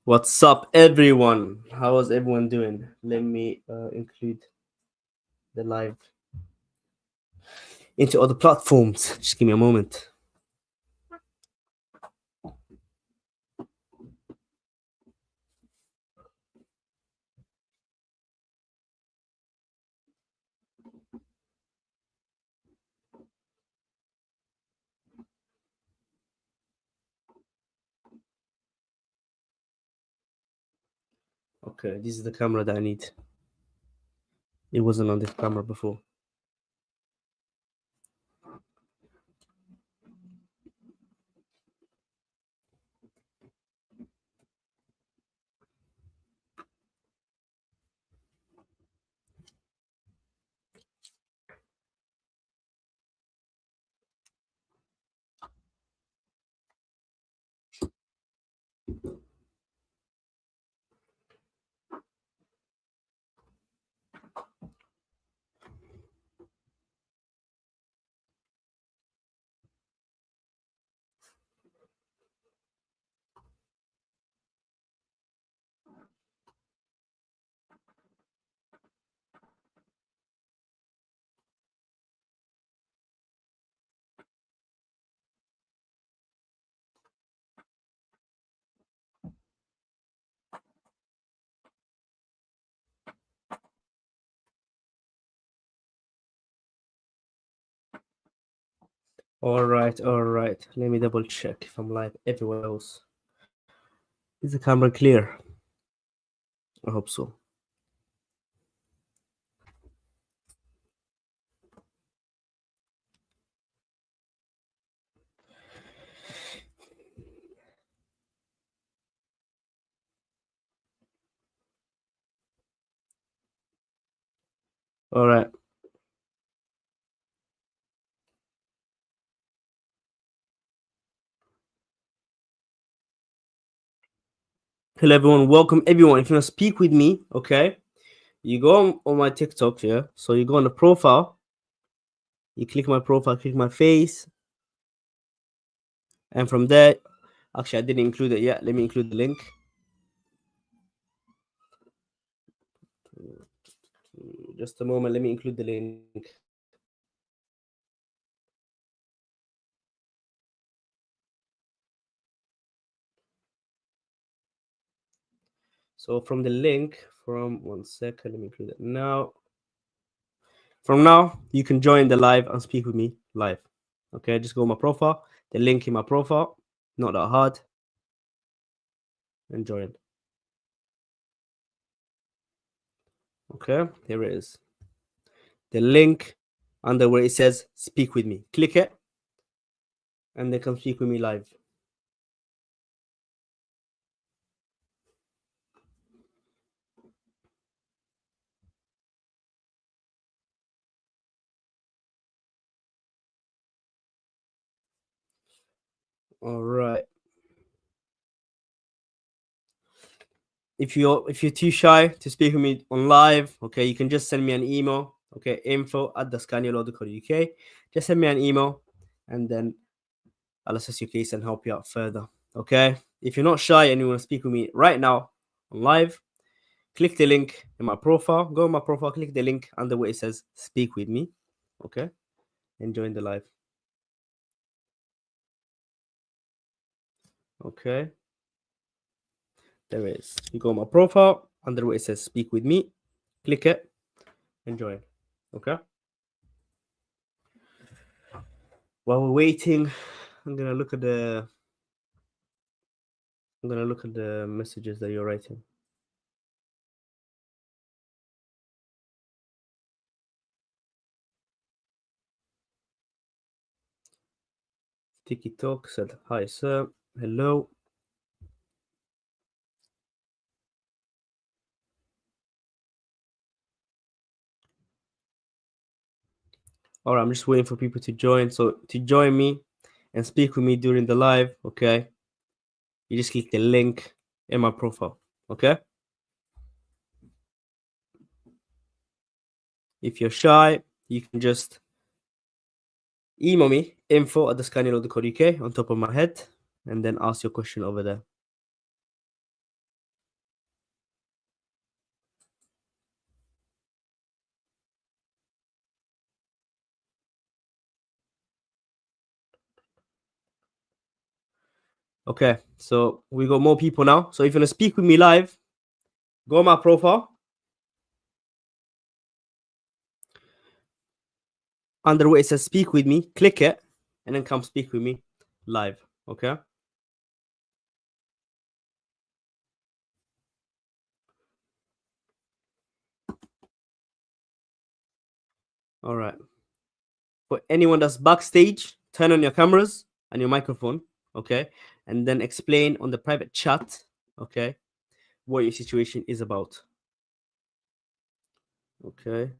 What's up, everyone? How is everyone doing? Let me include the live into other platforms. Just give me a moment. Okay, this is the camera that I need. It wasn't on this camera before. All right. Let me double check if I'm live everywhere else. Is the camera clear? I hope so. All right. Hello, everyone. Welcome, everyone. If you want to speak with me, okay, you go on my TikTok here. So you go on the profile. You click my profile, click my face, and from there, actually, I didn't include it yet. Let me include the link. Just a moment. Let me include the link. So from the link, from 1 second, let me include it now. From now, you can join the live and speak with me live. Okay, just go on my profile, the link in my profile, not that hard, and join. Okay, here it is. The link under where it says speak with me. Click it, and they can speak with me live. All right. If you're too shy to speak with me on live, okay, you can just send me an email. Okay, info@thescannialaw.co.uk. Just send me an email, and then I'll assess your case and help you out further. Okay. If you're not shy and you want to speak with me right now on live, click the link in my profile. Go in my profile, click the link under where it says speak with me. Okay. And join the live. Okay. There it is. You go on my profile under where it says speak with me. Click it and join. Okay. While we're waiting, I'm gonna look at the messages that you're writing. Tiki Talk said, hi, sir. Hello. All right, I'm just waiting for people to join. So to join me and speak with me during the live, okay, you just click the link in my profile, okay? If you're shy, you can just email me, info@thescannialaw.co.uk on top of my head, and then ask your question over there. Okay, so we got more people now. So if you want to speak with me live, go on my profile. Under where it says speak with me, click it, and then come speak with me live. Okay. All right. For anyone that's backstage, turn on your cameras and your microphone. Okay. And then explain on the private chat. Okay. What your situation is about. Okay.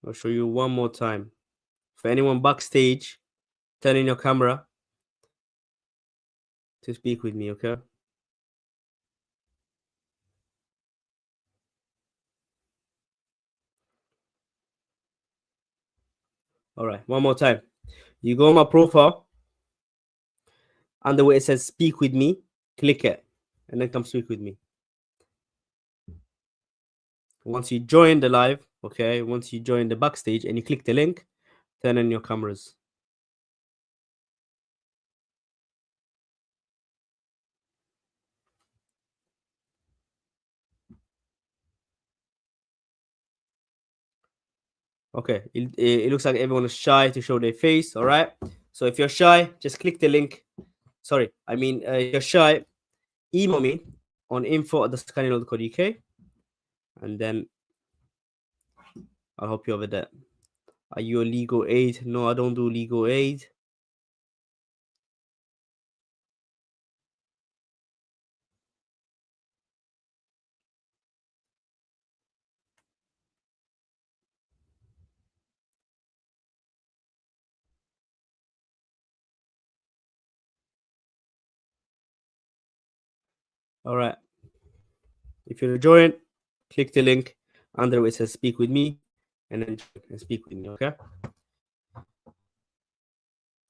I'll show you one more time. For anyone backstage, turn on your camera to speak with me. Okay. All right. One more time. You go on my profile. Under where it says speak with me, click it, and then come speak with me. Once you join the live, okay, once you join the backstage and you click the link, turn on your cameras. Okay, it looks like everyone is shy to show their face. All right, so if you're shy, just click the link. Sorry, I mean, if you're shy, email me on info@thescanning.co.uk, and then I'll help you over there. Are you a legal aid? No, I don't do legal aid. All right, if you're join, click the link under where it says speak with me, and then speak with me. Okay.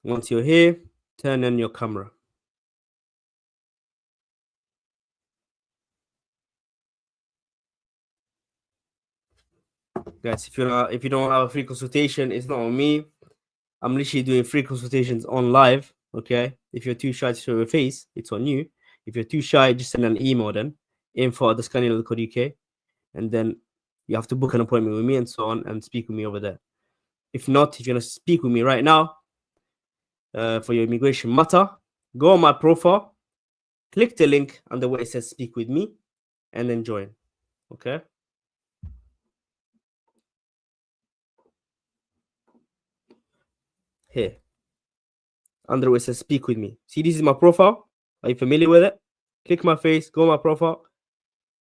Once you're here, turn on your camera. Guys, if you don't have a free consultation, it's not on me. I'm literally doing free consultations on live. Okay. If you're too shy to show your face, it's on you. If you're too shy, just send an email then info@thescanning.co.uk, and then you have to book an appointment with me and so on and speak with me over there. If not, if you're gonna speak with me right now for your immigration matter, go on my profile, click the link under where it says speak with me, and then join. Okay. Here. Under where it says speak with me. See, this is my profile. Are you familiar with it? Click my face, go on my profile,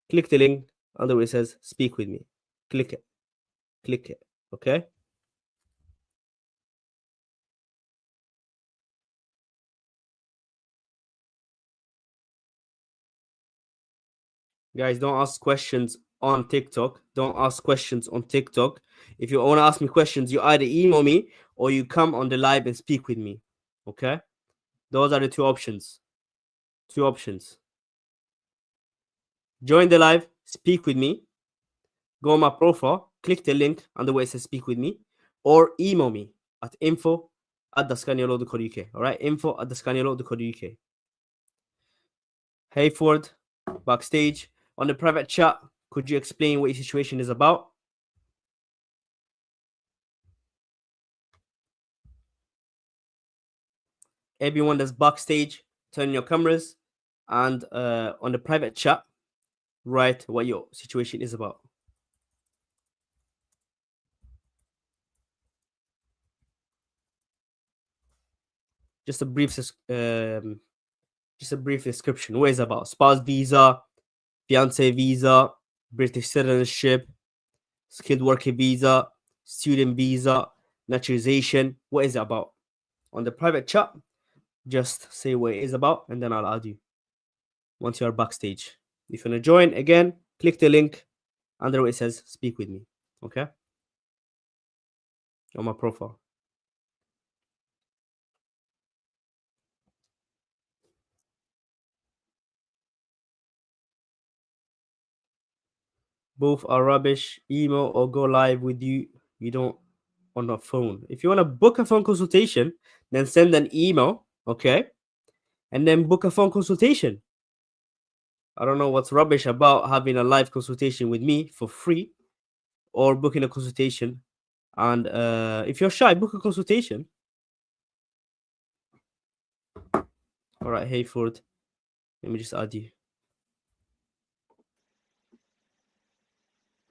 click the link under where it says speak with me. Click it. Click it. Okay. Guys, don't ask questions on TikTok. Don't ask questions on TikTok. If you want to ask me questions, you either email me or you come on the live and speak with me. Okay. Those are the two options. Two options. Join the live, speak with me, go on my profile, click the link under where it says speak with me, or email me at info@thescannialaw.co.uk. All right, info@thescannialaw.co.uk. Hey Ford, backstage on the private chat. Could you explain what your situation is about? Everyone that's backstage, turn your cameras, and on the private chat, write what your situation is about. Just a brief description. What is it about? Spouse visa, fiance visa, British citizenship, skilled worker visa, student visa, naturalization. What is it about? On the private chat, just say what it is about, and then I'll add you once you are backstage. If you want to join, again, click the link under where it says speak with me. Okay? On my profile. Both are rubbish. Email or go live with you. You don't on a phone. If you want to book a phone consultation, then send an email, okay, and then book a phone consultation. I don't know what's rubbish about having a live consultation with me for free or booking a consultation. And if you're shy, book a consultation. All right, Hayford, let me just add you.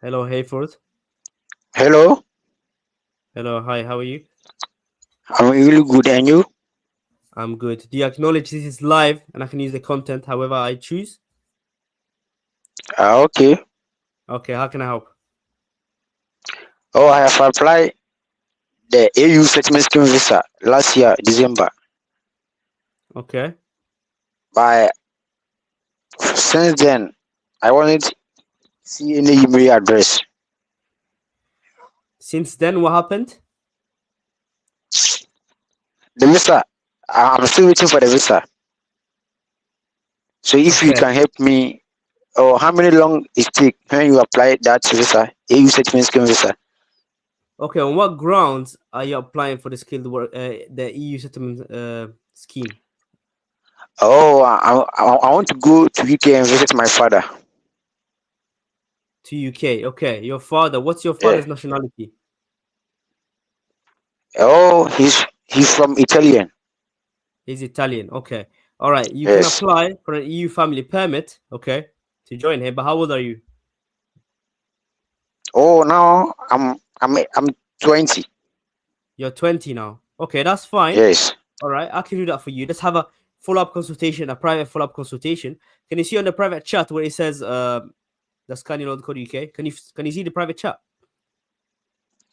Hello, Hayford. Hello, Hello, hi, how are you? I'm really good, and you? I'm good. Do you acknowledge this is live and I can use the content however I choose? Okay. Okay, how can I help? Oh, I have applied the AU settlement scheme visa last year, December. Okay. But since then, I wanted to see any email address. Since then, what happened? The visa, I'm still waiting for the visa. So if you Okay. can help me, or how many long it take when you apply that visa, AU settlement scheme visa? Okay, on what grounds are you applying for the skilled work, the EU settlement scheme? Oh, I want to go to UK and visit my father. To UK. Okay, your father. What's your Yeah. father's nationality? Oh, he's from Italian. He's Italian. Okay. All right. You can Yes. apply for an EU family permit. Okay, to join here. But how old are you? Oh, now I'm 20. You're 20 now. Okay, that's fine. Yes. All right, I can do that for you. Let's have a follow-up consultation, a private follow-up consultation. Can you see on the private chat where it says the scanning code UK? Can you see the private chat?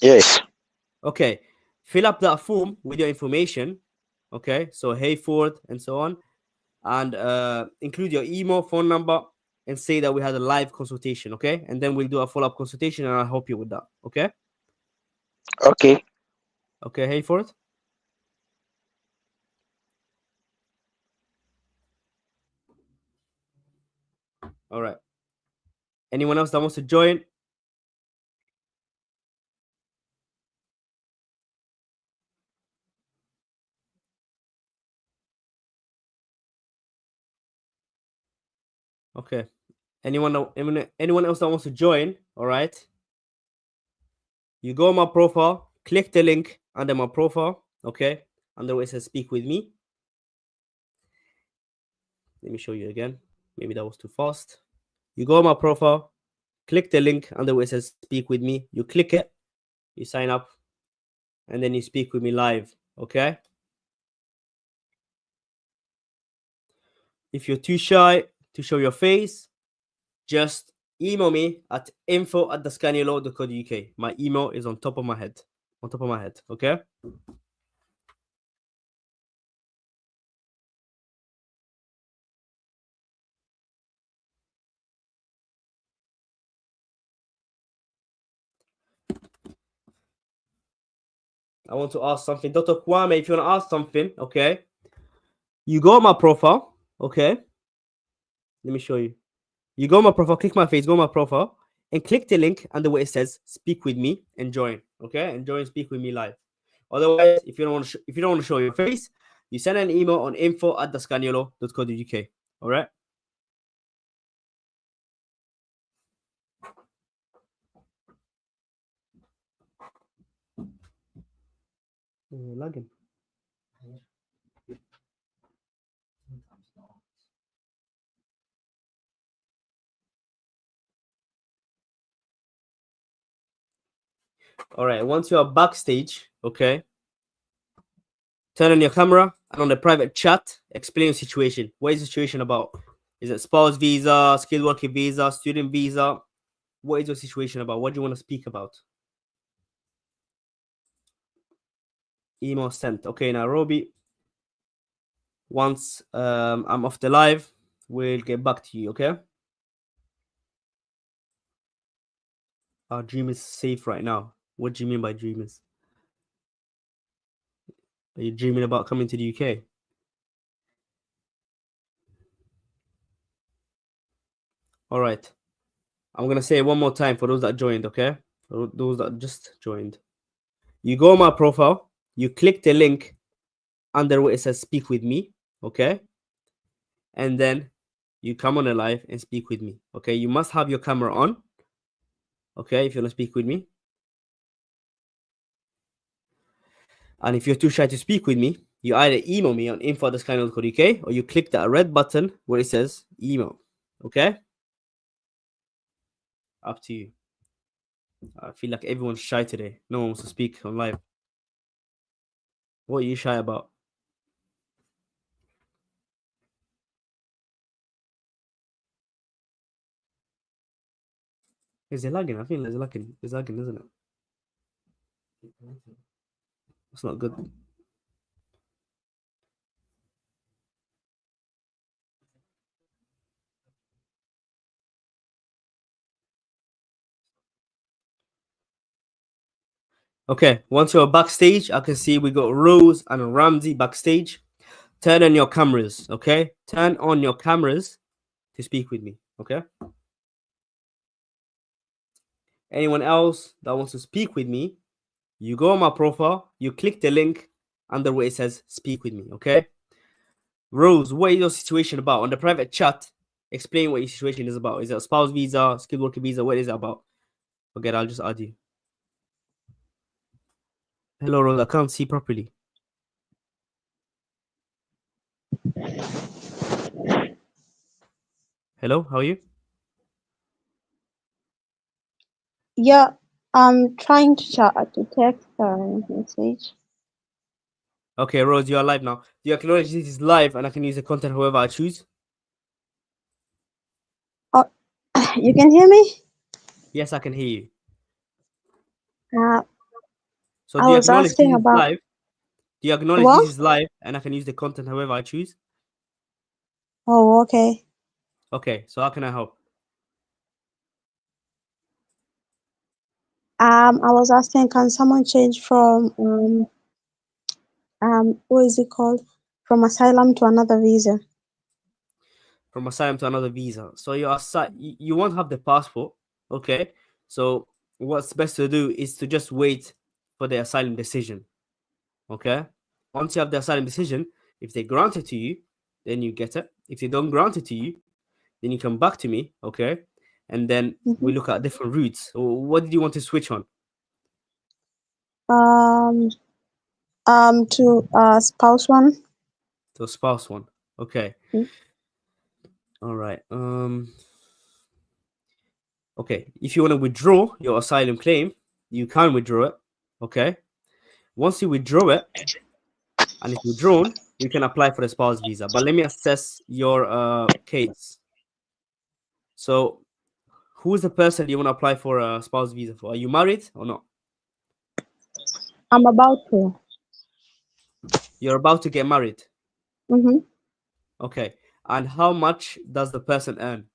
Yes. Okay, fill up that form with your information. Okay, so Hayford and so on, and include your email, phone number, and say that we had a live consultation. Okay, and then we'll do a follow-up consultation, and I'll help you with that. Okay, Okay. okay, Hayford. All right. Anyone else that wants to join? Okay. Anyone else that wants to join? All right. You go on my profile, click the link under my profile. Okay, under where it says "Speak with me." Let me show you again. Maybe that was too fast. You go on my profile, click the link under where it says "Speak with me." You click it, you sign up, and then you speak with me live. Okay. If you're too shy to show your face, just email me at info@thescannialaw.co.uk. My email is on top of my head. On top of my head. Okay. I want to ask something. Dr. Kwame, if you want to ask something, okay, you go on my profile, okay? Let me show you. You go on my profile, click my face, go on my profile, and click the link under where it says "Speak with me" and join, okay? And join Speak with me live. Otherwise, if you don't want to, if you don't want to show your face, you send an email on info@thescaniolo.co.uk. All right. Lagging. All right. Once you are backstage, okay, turn on your camera and on the private chat, explain your situation. What is the situation about? Is it spouse visa, skilled worker visa, student visa? What is your situation about? What do you want to speak about? Email sent. Okay, Nairobi. Once I'm off the live, we'll get back to you. Okay. Our dream is safe right now. What do you mean by dreamers? Are you dreaming about coming to the UK? All right. I'm gonna say it one more time for those that joined, okay? For those that just joined. You go on my profile, you click the link under where it says speak with me, okay? And then you come on a live and speak with me, okay? You must have your camera on, okay, if you want to speak with me. And if you're too shy to speak with me, you either email me on info@skynote.co.uk or you click that red button where it says email, okay? Up to you. I feel like everyone's shy today. No one wants to speak on live. What are you shy about? Is it lagging? I think it's lagging. It's lagging, isn't it? It's not good. Okay, once you're backstage, I can see we got Rose and Ramsey backstage. Turn on your cameras, okay? Turn on your cameras to speak with me, okay? Anyone else that wants to speak with me, you go on my profile, you click the link under where it says speak with me, okay? Rose, what is your situation about? On the private chat, explain what your situation is about. Is it a spouse visa, skilled worker visa? What is it about? Okay, I'll just add you. Hello, Rose. I can't see properly. Hello, how are you? Yeah, I'm trying to text a message. Okay, Rose, you are live now. Do you acknowledge this is live and I can use the content however I choose? Oh, you can hear me? Yes, I can hear you. So I do you was acknowledge asking this is about live? Do you acknowledge what? this is live and I can use the content however I choose? Oh, okay. Okay, so how can I help? I was asking, can someone change from what is it called? From asylum to another visa? From asylum to another visa. So you won't have the passport, okay? So what's best to do is to just wait for the asylum decision, okay? Once you have the asylum decision, if they grant it to you, then you get it. If they don't grant it to you, then you come back to me, okay? And then we look at different routes. So what did you want to switch on? To spouse one. To a spouse one. Okay. Mm. All right. Okay. If you want to withdraw your asylum claim, you can withdraw it. Okay. Once you withdraw it and it's withdrawn, you can apply for the spouse visa. But let me assess your case. So, who's the person you want to apply for a spouse visa for? Are you married or not? I'm about to. You're about to get married. Mm-hmm. Okay. And how much does the person earn?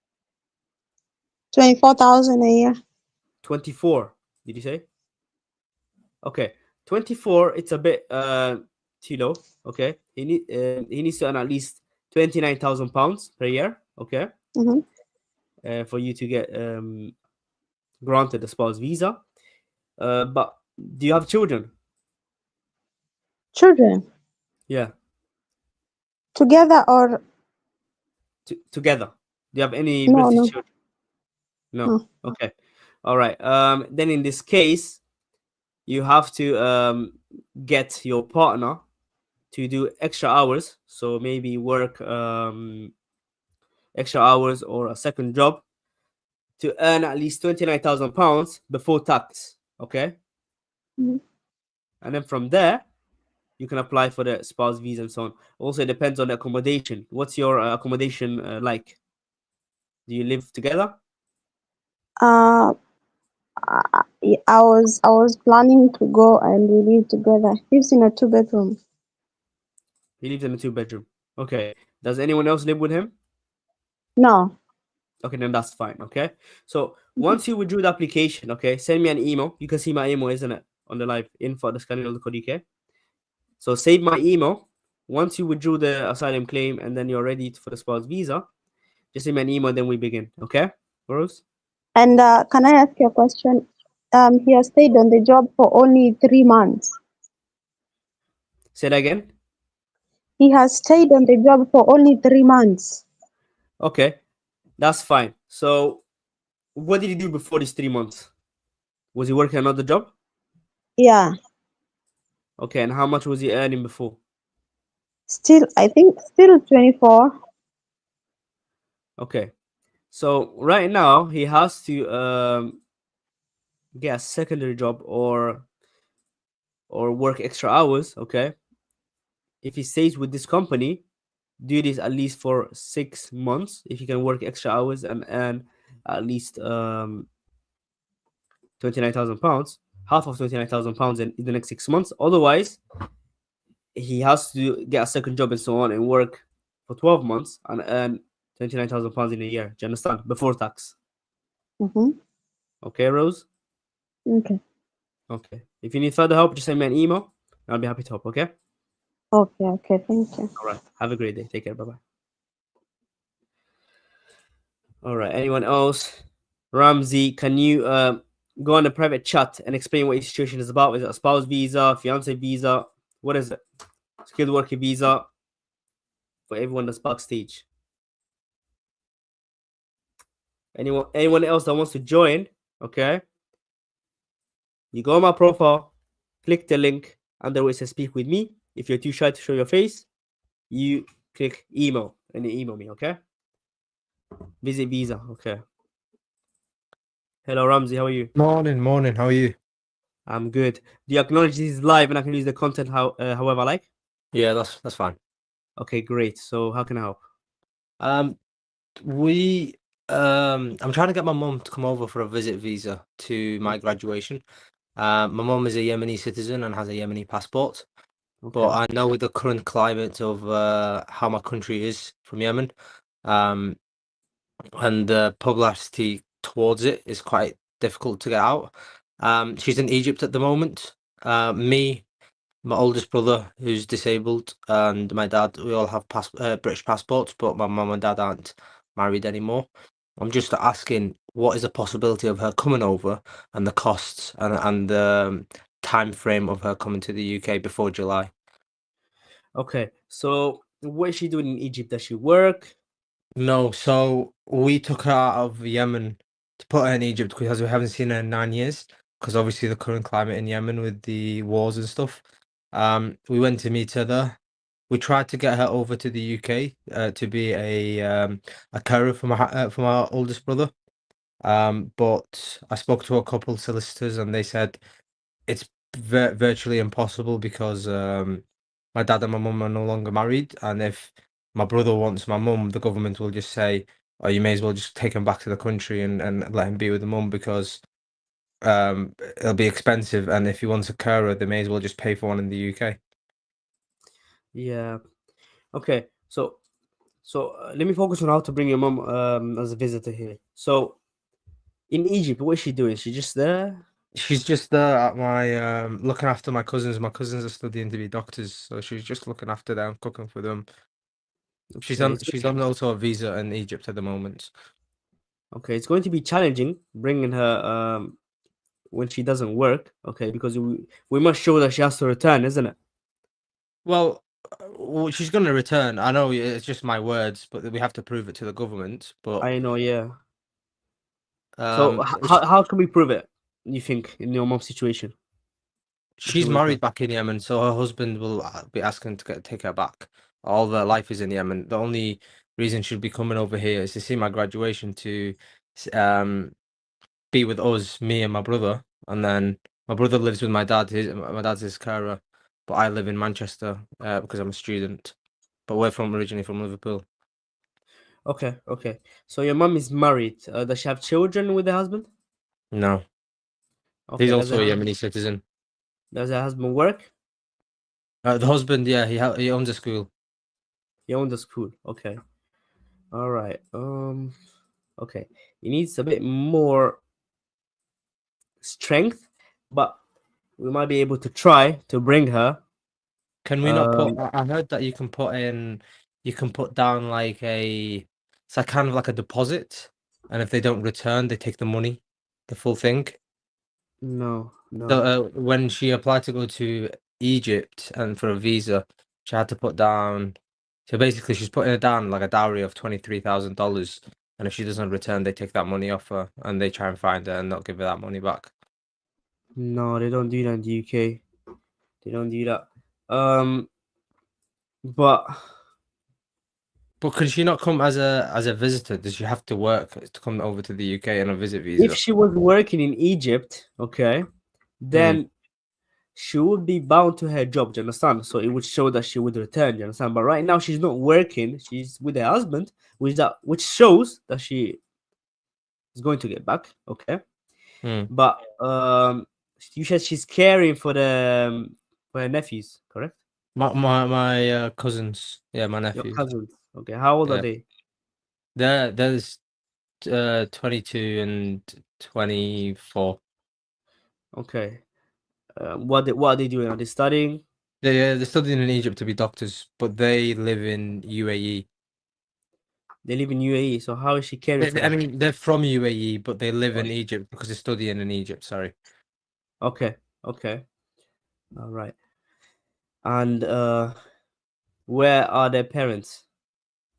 24,000 a year. 24. Did you say? Okay. 24. It's a bit too low. Okay. He needs to earn at least £29,000 per year. Okay. Mm-hmm. For you to get granted a spouse visa. But do you have children? Children Yeah. together or Together. Do you have any no? British No, children? No. no. Okay. All right. Then in this case, you have to get your partner to do extra hours. So maybe work extra hours or a second job to earn at least £29,000 before tax. Okay. Mm-hmm. And then from there, you can apply for the spouse visa and so on. Also, it depends on the accommodation. What's your accommodation like? Do you live together? Uh, I was planning to go and we live together. He lives in a 2 bedroom. He lives in a 2 bedroom. Okay. Does anyone else live with him? No. Okay, then that's fine. Okay. So once you withdraw the application, okay, send me an email. You can see my email, isn't it? On the live info@scanning.co.uk. So save my email. Once you withdraw the asylum claim and then you're ready for the spouse visa, just send me an email, then we begin. Okay, Rose? And can I ask you a question? He has stayed on the job for only 3 months. Say that again. He has stayed on the job for only 3 months. Okay, that's fine. So, what did he do before these 3 months? Was he working another job? Yeah. Okay, and how much was he earning before? Still, I think, still 24. Okay, so right now he has to get a secondary job or work extra hours. Okay, if he stays with this company, do this at least for 6 months. If he can work extra hours and earn at least £29,000, half of £29,000 in the next 6 months. Otherwise, he has to get a second job and so on and work for 12 months and earn £29,000 in a year. Do you understand? Before tax. Mm-hmm. Okay, Rose? Okay. Okay. If you need further help, just send me an email. I'll be happy to help. Okay? Okay. Okay. Thank you. All right. Have a great day. Take care. Bye bye. All right. Anyone else? Ramsey, can you go on a private chat and explain what your situation is about? Is it a spouse visa, fiance visa? What is it? Skilled worker visa for everyone that's backstage. Anyone else that wants to join? Okay. You go on my profile, click the link under where it says speak with me. If you're too shy to show your face, you click email and you email me. Okay. Visit visa. Okay. Hello, Ramsey. How are you? Morning. How are you? I'm good. Do you acknowledge this is live and I can use the content however I like? Yeah, that's fine. Okay, great. So how can I help? I'm trying to get my mum to come over for a visit visa to my graduation. My mum is a Yemeni citizen and has a Yemeni passport. But Okay. I know with the current climate of how my country is from Yemen, and the publicity towards it is quite difficult to get out. She's in Egypt at the moment. Me, my oldest brother, who's disabled, and my dad, we all have British passports, but my mum and dad aren't married anymore. I'm just asking, what is the possibility of her coming over, and the costs, and the time frame of her coming to the UK before July? Okay. So what is she doing in Egypt? Does she work? No, so we took her out of Yemen to put her in Egypt because we haven't seen her in 9 years. Because obviously the current climate in Yemen with the wars and stuff. We went to meet her there. We tried to get her over to the UK to be a carer for my oldest brother. But I spoke to a couple solicitors and they said it's virtually impossible because my dad and my mum are no longer married, and if my brother wants my mum, the government will just say, "Oh, you may as well just take him back to the country and let him be with the mum because it'll be expensive, and if he wants a carer, they may as well just pay for one in the UK." Yeah. Okay. So let me focus on how to bring your mom as a visitor here. So in Egypt, what is she doing? She just there? She's just there at my looking after my cousins. My cousins are studying to be doctors, so she's just looking after them, cooking for them. Okay. She's on also a visa in Egypt at the moment. Okay. It's going to be challenging bringing her when she doesn't work. Okay, because we must show that she has to return, isn't it? Well, she's going to return. I know it's just my words, but we have to prove it to the government. But I know. Yeah. So sh- how can we prove it? You think in your mom's situation? That she she's will return? married back in Yemen, so her husband will be asking to take her back. All their life is in Yemen. The only reason she'll be coming over here is to see my graduation, to um be with us, me and my brother, and then my brother lives with my dad. My dad's his carer, but I live in Manchester because I'm a student. But we're originally from Liverpool. Okay. Okay. So your mom is married. Does she have children with the husband? No, he's Okay. also a Yemeni citizen. Does her husband work? The husband, yeah, he owns a school. He owns the school. Okay. All right. Okay. He needs a bit more strength, but we might be able to try to bring her. Can we not put? I heard that you can put down like it's like kind of like a deposit, and if they don't return, they take the money, the full thing. No. So when she applied to go to Egypt and for a visa, she had to put down. So basically, she's putting down like a dowry of $23,000, and if she doesn't return, they take that money off her and they try and find her and not give her that money back. No, they don't do that in the UK. They don't do that. But But could she not come as a visitor? Does she have to work to come over to the UK on a visit visa? if she was working in Egypt, okay, then she would be bound to her job. Do you understand? So it would show that she would return. Do you understand? But right now she's not working. She's with her husband, which shows that she is going to get back. Okay. But you said she's caring for her nephews, correct? My cousins, yeah, my Your nephew. cousins. Okay. How old are they? There's 22 and 24. Okay. What are they doing? Are they studying? They're studying in Egypt to be doctors, but they live in UAE. They live in UAE. So how is she caring for I them? mean, they're from UAE, but they live in Oh. Egypt because they're studying in Egypt. Sorry. Okay. All right. And where are their parents?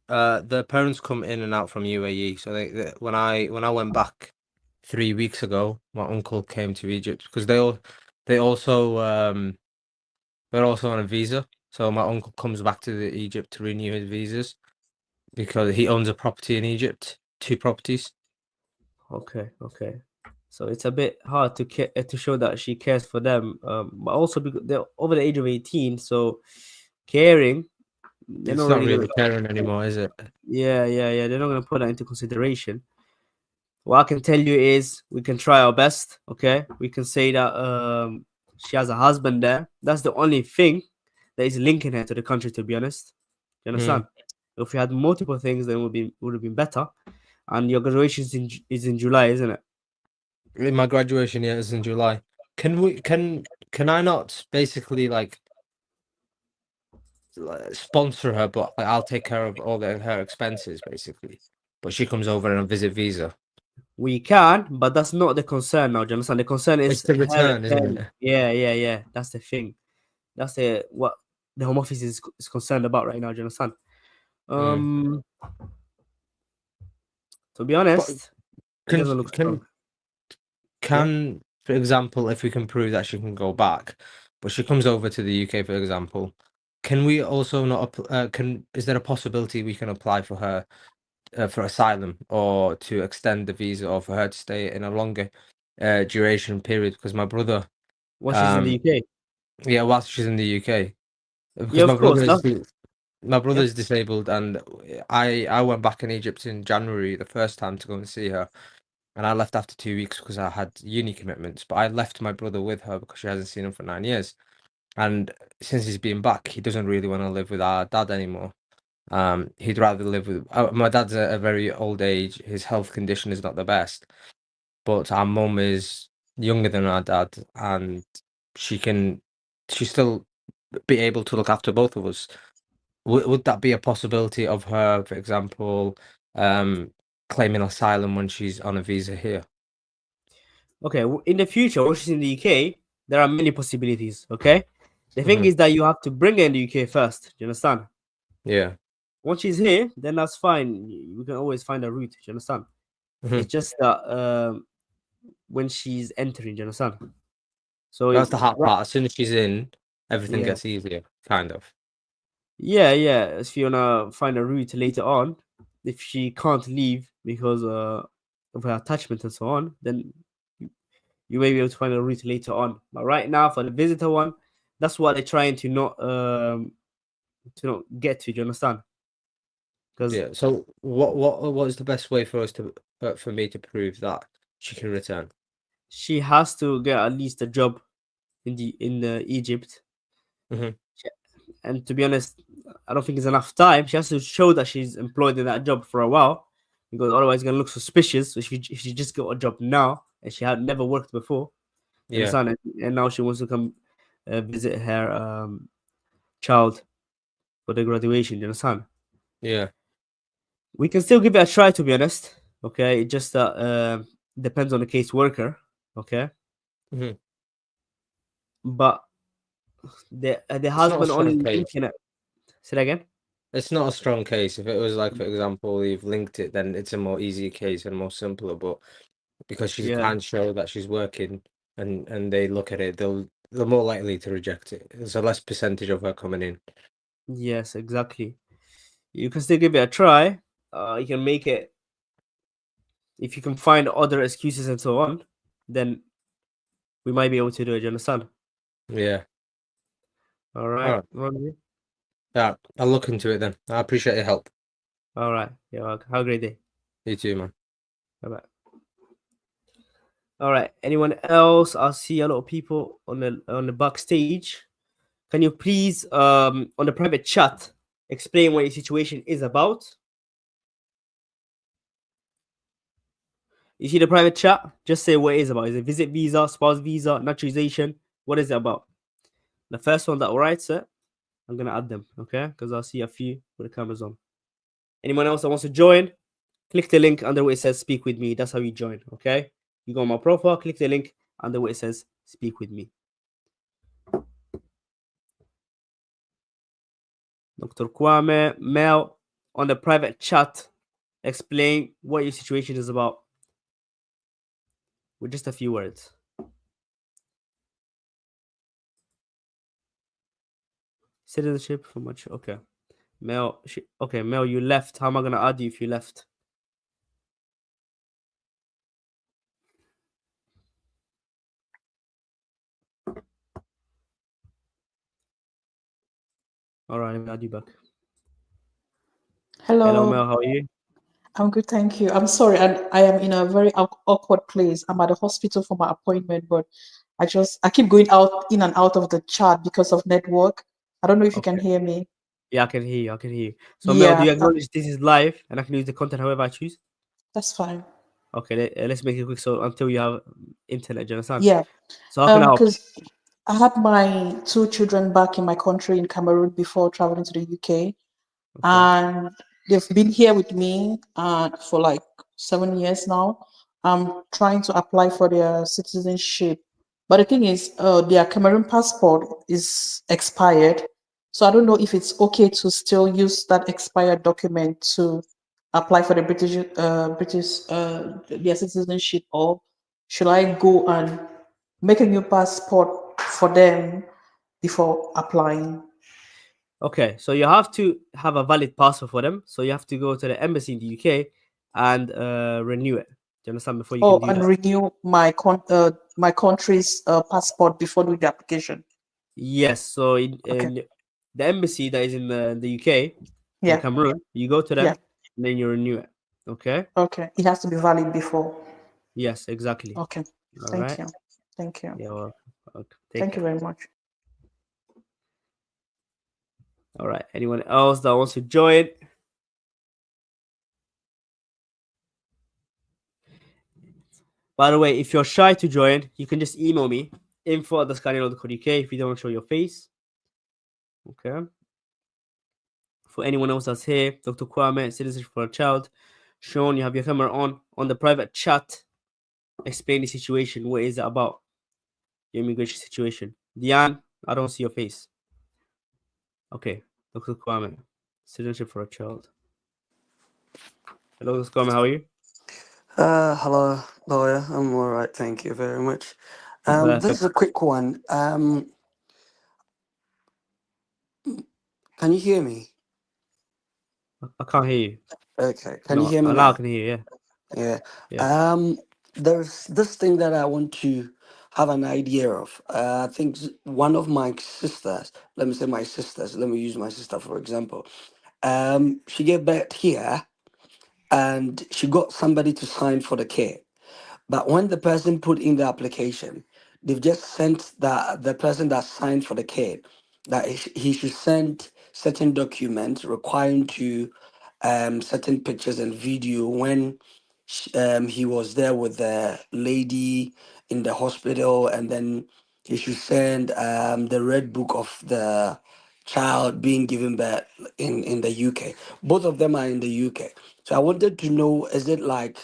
The parents come in and out from UAE. So when I went back 3 weeks ago, my uncle came to Egypt because they're also on a visa. So my uncle comes back to Egypt to renew his visas because he owns a property in Egypt, 2 properties. Okay. So it's a bit hard to show that she cares for them, but also because they're over the age of 18, so caring, they're It's not not really really gonna. caring anymore, is it? Yeah. They're not gonna put that into consideration. What I can tell you is we can try our best. Okay, we can say that she has a husband there. That's the only thing that is linking her to the country. To be honest, you understand? If we had multiple things, then would have been better. And your graduation is in July, isn't it? My graduation year is in July. Can I not basically like sponsor her, but like, I'll take care of all her expenses basically. But she comes over on a visit visa. We can, but that's not the concern now. Do you understand? The concern It's is the her return, isn't return. it? Yeah. That's the thing. That's what the Home Office is concerned about right now. Do you understand? To be But honest, it doesn't look strong. for example, if we can prove that she can go back, but she comes over to the UK, for example, can we also not is there a possibility we can apply for her for asylum or to extend the visa or for her to stay in a longer duration period? Because my brother, Once she's in the UK. whilst she's in the UK, Yeah, because of course. my brother's disabled, and I went back in Egypt in January the first time to go and see her. And I left after 2 weeks because I had uni commitments. But I left my brother with her because she hasn't seen him for 9 years. And since he's been back, he doesn't really want to live with our dad anymore. He'd rather live with my dad's a very old age. His health condition is not the best. But our mum is younger than our dad, and she still be able to look after both of us. Would that be a possibility of her, for example, claiming asylum when she's on a visa here? Okay, in the future, once she's in the UK, there are many possibilities. Okay, the thing is that you have to bring her in the UK first. Do you understand? Yeah. Once she's here, then that's fine. We can always find a route. Do you understand? It's just that when she's entering, do you understand? So That's the hard part. As soon as she's in, everything yeah. gets easier, kind of. Yeah. If you wanna find a route later on, if she can't leave because of her attachment and so on, then you may be able to find a route later on. But right now, for the visitor one, that's what they're trying to not get to. Do you understand? Because Yeah. So what is the best way for us to for me to prove that she can return? she has to get at least a job in the Egypt. And to be honest, I don't think it's enough time. She has to show that she's employed in that job for a while, because otherwise it's gonna look suspicious. If she just got a job now and she had never worked before, you Yeah. understand? And now she wants to come visit her child for the graduation. You understand? Yeah. We can still give it a try. To be honest, Okay, it just depends on the caseworker. Okay, Mhm. but the It's not a husband strong only case. linking it. Say that again. It's not a strong case. If it was like, for example, you've linked it, then it's a more easier case and more simpler. But because she Yeah. can't show that she's working, and they look at it, they're more likely to reject it. There's a less percentage of her coming in. Yes, exactly. You can still give it a try. You can make it if you can find other excuses and so on. Then we might be able to do it. Do you understand? Yeah. All All right. right. Romeo? Yeah. I'll look into it then. I appreciate your help. All right. Yeah. Welcome. Have a great day. You too, man. Bye bye. All right. Anyone else? I see a lot of people on the backstage. Can you please on the private chat explain what your situation is about? You see the private chat? Just say what it is about. Is it visit visa, spouse visa, naturalization? What is it about? The first one that writes it, I'm gonna add them, okay? Because I see a few with the cameras on. Anyone else that wants to join? Click the link under where it says speak with me. That's how you join, okay? You go on my profile, click the link under where it says speak with me. Dr. Kwame, Mel, on the private chat, explain what your situation is about with just a few words. Citizenship for much. Okay. Mel, okay, Mel, you left. How am I going to add you if you left? All right, let me add you back. Hello, Hello, Mel, how are you? I'm good, thank you. I'm sorry, I am in a very awkward place. I'm at the hospital for my appointment, but I keep going out in and out of the chat because of network. I don't know if you can Okay. hear me. Yeah, I can hear you. I can hear you. So, Mel, do Yeah, you acknowledge this is live and I can use the content however I choose? that's fine. Okay, let's make it quick. So, until you have internet, do you understand? Yeah, So, how can I help? because I had my two children back in my country in Cameroon before traveling to the UK, Okay. and they've been here with me for like 7 years now. I'm trying to apply for their citizenship, but the thing is, their Cameroon passport is expired, so I don't know if it's okay to still use that expired document to apply for the their citizenship, or should I go and make a new passport for them before applying? Okay, so you have to have a valid passport for them. So, you have to go to the embassy in the UK and renew it. Do you understand? Before you can Oh, do and that. renew my country's passport before doing the application. Yes. So, Okay. in the embassy that is in the UK, in Yeah. Cameroon, you go to them Yeah. and then you renew it. Okay. Okay. It has to be valid before. Yes, exactly. Okay. All Thank right. you. Thank you. Yeah. Well, okay. Take Thank you care. very much. All right. Anyone else that wants to join? By the way, if you're shy to join, you can just email me info@thescanning.co.uk if you don't want to show your face. Okay. For anyone else that's here, Dr. Kwame, Citizenship for a Child. Sean, you have your camera on the private chat. Explain the situation. What is it about? Your immigration situation. Diane, I don't see your face. Okay. Dr. Kwame, Citizenship for a Child. Hello, Dr. Kwame, how are you? Hello, lawyer. I'm all right, thank you very much. This Perfect. is a quick one. Can you hear me? I can't hear you. Okay, can you No, hear me now I now? can hear you. Yeah. Yeah. There's this thing that I want to have an idea of. I think one of my sisters, let me say my sisters, let me use my sister for example. She gave birth here and she got somebody to sign for the care. But when the person put in the application, they've just sent the person that signed for the kid that he should send certain documents requiring to certain pictures and video when he was there with the lady in the hospital, and then he should send the red book of the child being given birth in the UK. Both of them are in the UK. So I wanted to know, is it like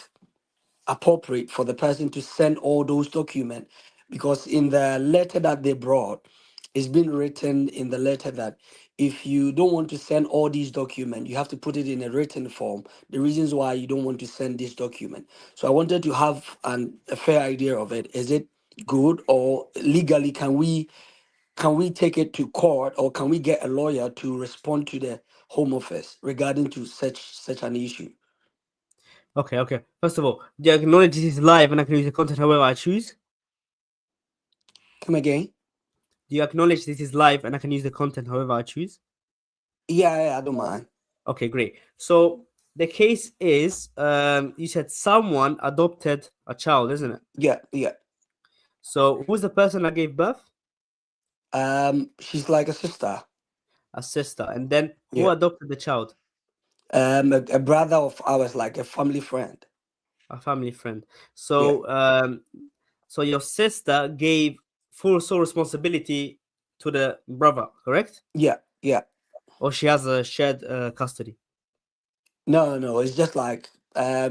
appropriate for the person to send all those documents, because in the letter that they brought, it's been written in the letter that if you don't want to send all these documents, you have to put it in a written form, the reasons why you don't want to send this document. So I wanted to have a fair idea of it. Is it good, or legally can we take it to court, or can we get a lawyer to respond to the Home Office regarding to such an issue? Okay. First of all, do you acknowledge this is live and I can use the content however I choose? Come again? Do you acknowledge this is live and I can use the content however I choose? Yeah, I don't mind. Okay, great. So the case is, you said someone adopted a child, isn't it? Yeah. So who's the person that gave birth? She's like a sister. A sister. And then who Yeah. adopted the child? A brother of ours, like a family friend. A family friend. So so your sister gave full sole responsibility to the brother, correct? Yeah. Or she has a shared custody? No, it's just like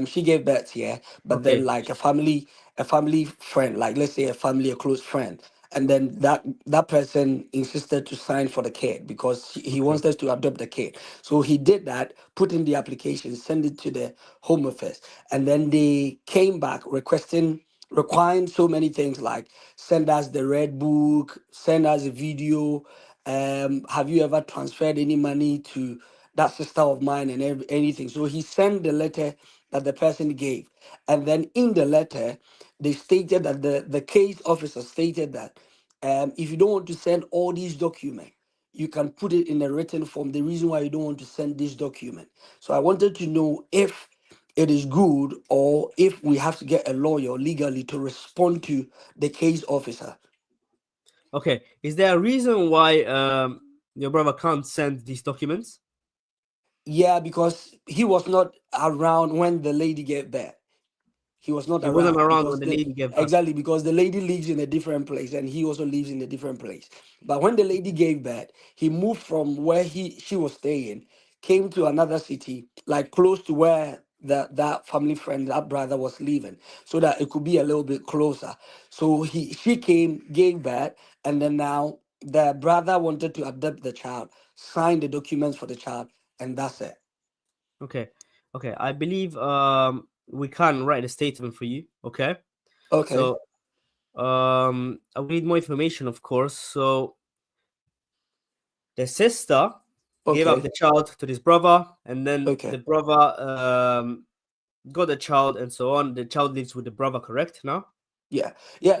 she gave birth, yeah, but then Okay. like a family friend, like let's say a close friend, and then that person insisted to sign for the kid because he wants us to adopt the kid. So he did that, put in the application, send it to the Home Office, and then they came back requiring so many things like send us the red book, send us a video. Have you ever transferred any money to that sister of mine and anything? So he sent the letter that the person gave, and then in the letter they stated that the case officer stated that if you don't want to send all these documents, you can put it in a written form, the reason why you don't want to send this document. So I wanted to know if it is good, or if we have to get a lawyer legally to respond to the case officer. Okay. Is there a reason why your brother can't send these documents? Yeah, because he was not around when the lady gave birth. He was not He wasn't around around because when the lady gave birth. exactly, because the lady lives in a different place and he also lives in a different place. But when the lady gave birth, he moved from where she was staying, came to another city, like close to where that family friend, that brother was living, so that it could be a little bit closer. So she came, gave birth, and then now the brother wanted to adopt the child, sign the documents for the child, and that's it. Okay. I believe we can write a statement for you. Okay. Okay. So I will need more information, of course. So the sister gave up Okay. the child to this brother, and then the Okay. brother got the child, and so on. The child lives with the brother, correct? Now? Yeah.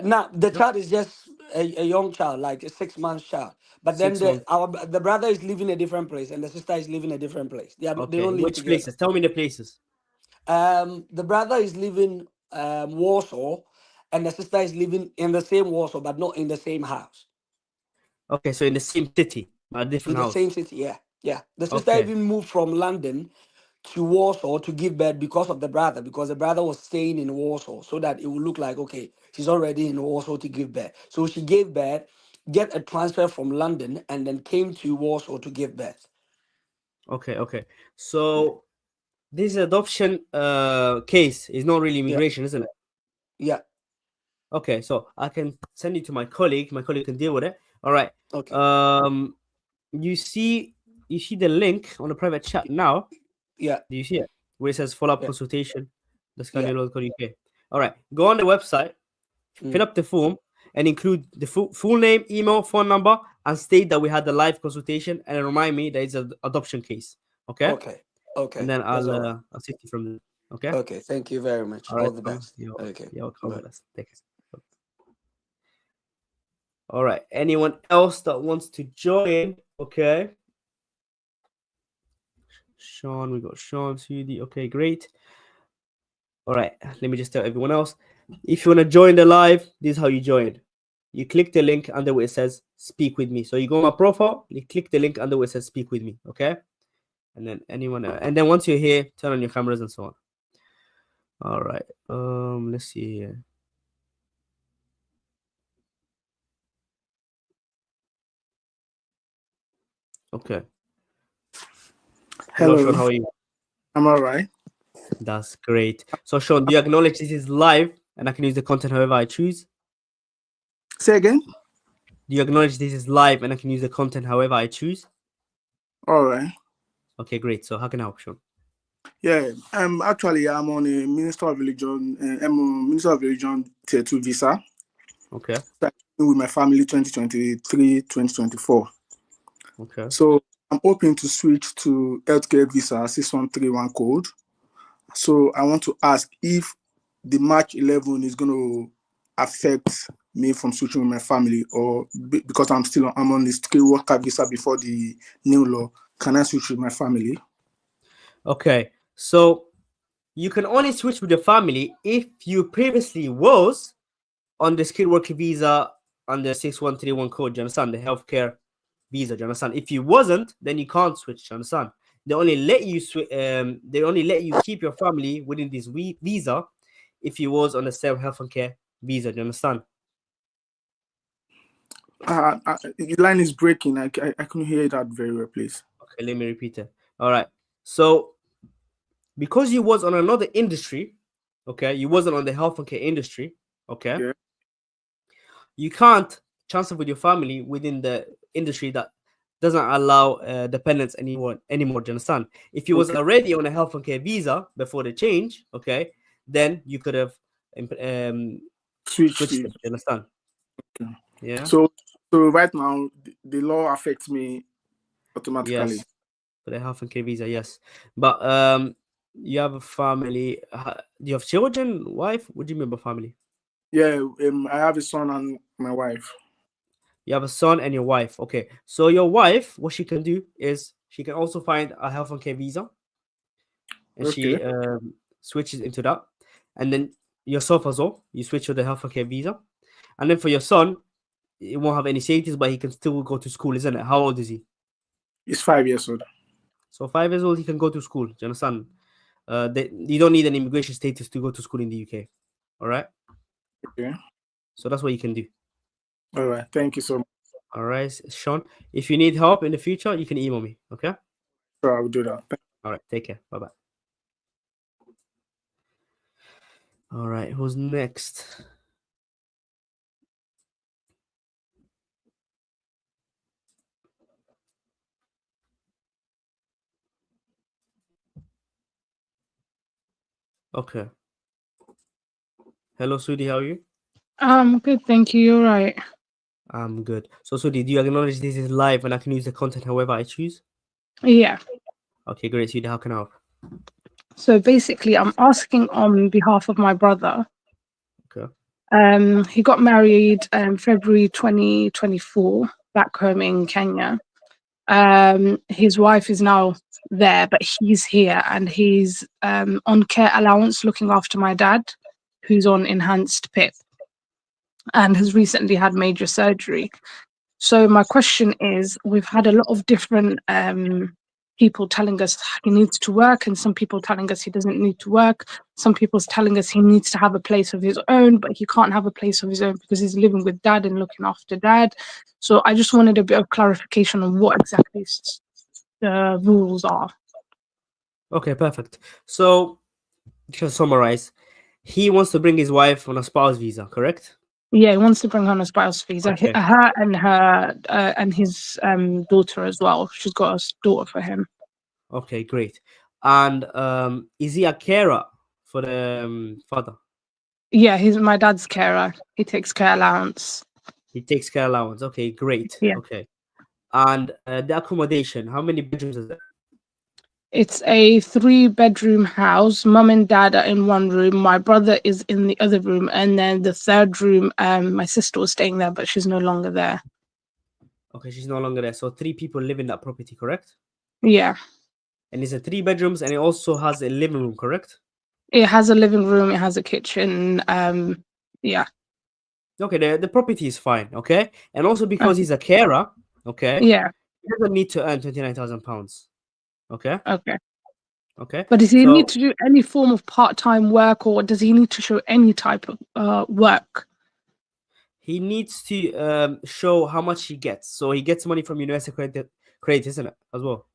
Now the Yep. child is just a young child, like a 6 month child. But then 6 months. the brother is living a different place, and the sister is living a different place. They Okay. don't live Which together. places? Tell me the places. The brother is living Warsaw, and the sister is living in the same Warsaw, but not in the same house. Okay, so in the same city, but a In different the same house. city, yeah. The sister Okay. even moved from London to Warsaw to give birth because of the brother, because the brother was staying in Warsaw, so that it would look like, okay, she's already in Warsaw to give birth. So she gave birth, get a transfer from London, and then came to Warsaw to give birth. Okay. Yeah, So this adoption case is not really yeah, immigration, isn't it? yeah. Okay, so I can send you to my colleague. My colleague can deal with it. All right. Okay, You see the link on the private chat now. yeah, Do you see it? Where it says follow up yeah, consultation, the yeah. UK. All right. Go on the website, fill Mm. up the form, and include the full name, email, phone number, and state that we had the live consultation, and remind me that it's an adoption case. Okay. Okay, And okay. then That's all right. I'll see you from there. Okay. Okay, thank you very much. All All right. the So best. you're Okay, welcome. bye. Bless. Take care. All right. Anyone else that wants to join? Okay. Sean, we got Sean, Sudi. Okay, great. All right. Let me just tell everyone else. If you want to join the live, this is how you join. You click the link under where it says speak with me. So you go on my profile, you click the link under where it says speak with me. Okay. And then and then once you're here, turn on your cameras and so on. All right. Let's see here. Okay. Hello, Hello, Sean. How are you? I'm all right. That's great. So Sean, do you acknowledge this is live and I can use the content however I choose? Say again. Do you acknowledge this is live and I can use the content however I choose? All right. Okay, great. So how can I help, Sean? Yeah. Actually, I'm on a Minister of Religion. I'm on Minister of Religion Tier 2 visa. Okay. With my family 2023, 2024. Okay. So I'm hoping to switch to healthcare visa 6131 code. So I want to ask if the March 11 is going to affect me from switching with my family, or because I'm on the skilled worker visa before the new law, can I switch with my family? Okay. So you can only switch with your family if you previously was on the skilled worker visa under 6131 code. Do you understand? The healthcare visa. Do you understand? If you wasn't, then you can't switch. Do you understand? They only let you they only let you keep your family within this visa if you was on the same health and care visa. Do you understand? The line is breaking. I couldn't hear that very well, please. Okay, let me repeat it. All right. So because you was on another industry, okay, you wasn't on the health and care industry, okay, Yeah. you can't transfer with your family within the industry that doesn't allow dependents anymore. Do you understand? If you was already on a health and care visa before the change, okay, then you could have switched it. You understand? Okay. Yeah. So right now the law affects me automatically. Yes. For the health and care visa, yes. But you have a family. Do you have children, wife? What do you mean by family? Yeah, I have a son and my wife. You have a son and your wife. Okay. So your wife, what she can do is she can also find a health and care visa, and she switches into that. And then yourself as well, you switch to the health and care visa. And then for your son, he won't have any safeties, but he can still go to school, isn't it? How old is he? He's 5 years old. So 5 years old, he can go to school. Do you understand? You don't need an immigration status to go to school in the UK. All right. Okay. So that's what you can do. All right. Thank you so much. All right, Sean. If you need help in the future, you can email me. Okay. Sure, I will do that. All right. Take care. Bye bye. All right. Who's next? Okay. Hello, Sudi. How are you? Good, thank you. You're right. I'm good. So, Sudi, do you acknowledge this is live and I can use the content however I choose? Yeah. Okay, great. Sudi, how can I help? So basically, I'm asking on behalf of my brother. Okay. He got married February 2024 back home in Kenya. His wife is now there, but he's here and he's on care allowance looking after my dad, who's on enhanced PIP and has recently had major surgery. So my question is, we've had a lot of different people telling us he needs to work, and some people telling us he doesn't need to work. Some people's telling us he needs to have a place of his own, but he can't have a place of his own because he's living with dad and looking after dad. So I just wanted a bit of clarification on what exactly the rules are. Okay, perfect. So, just summarize. He wants to bring his wife on a spouse visa, correct? Yeah, he wants to bring her on a spouse visa. Okay. Her and his daughter as well. She's got a daughter for him. Okay, great. And is he a carer for the father? Yeah, he's my dad's carer. He takes care allowance. He takes care allowance. Okay, great. Yeah. Okay. And the accommodation, how many bedrooms is it? It's a 3-bedroom house. Mum and dad are in one room. My brother is in the other room, and then the third room, my sister was staying there, but she's no longer there. Okay, she's no longer there. So 3 people live in that property, correct? Yeah. And it's a 3 bedrooms, and it also has a living room, correct? It has a living room. It has a kitchen. Yeah. Okay, the property is fine. Okay, and also because he's a carer. Okay. Yeah. He doesn't need to earn £29,000. Okay. Okay. Okay. But does he need to do any form of part-time work, or does he need to show any type of work? He needs to show how much he gets. So he gets money from University Credit, isn't it, as well?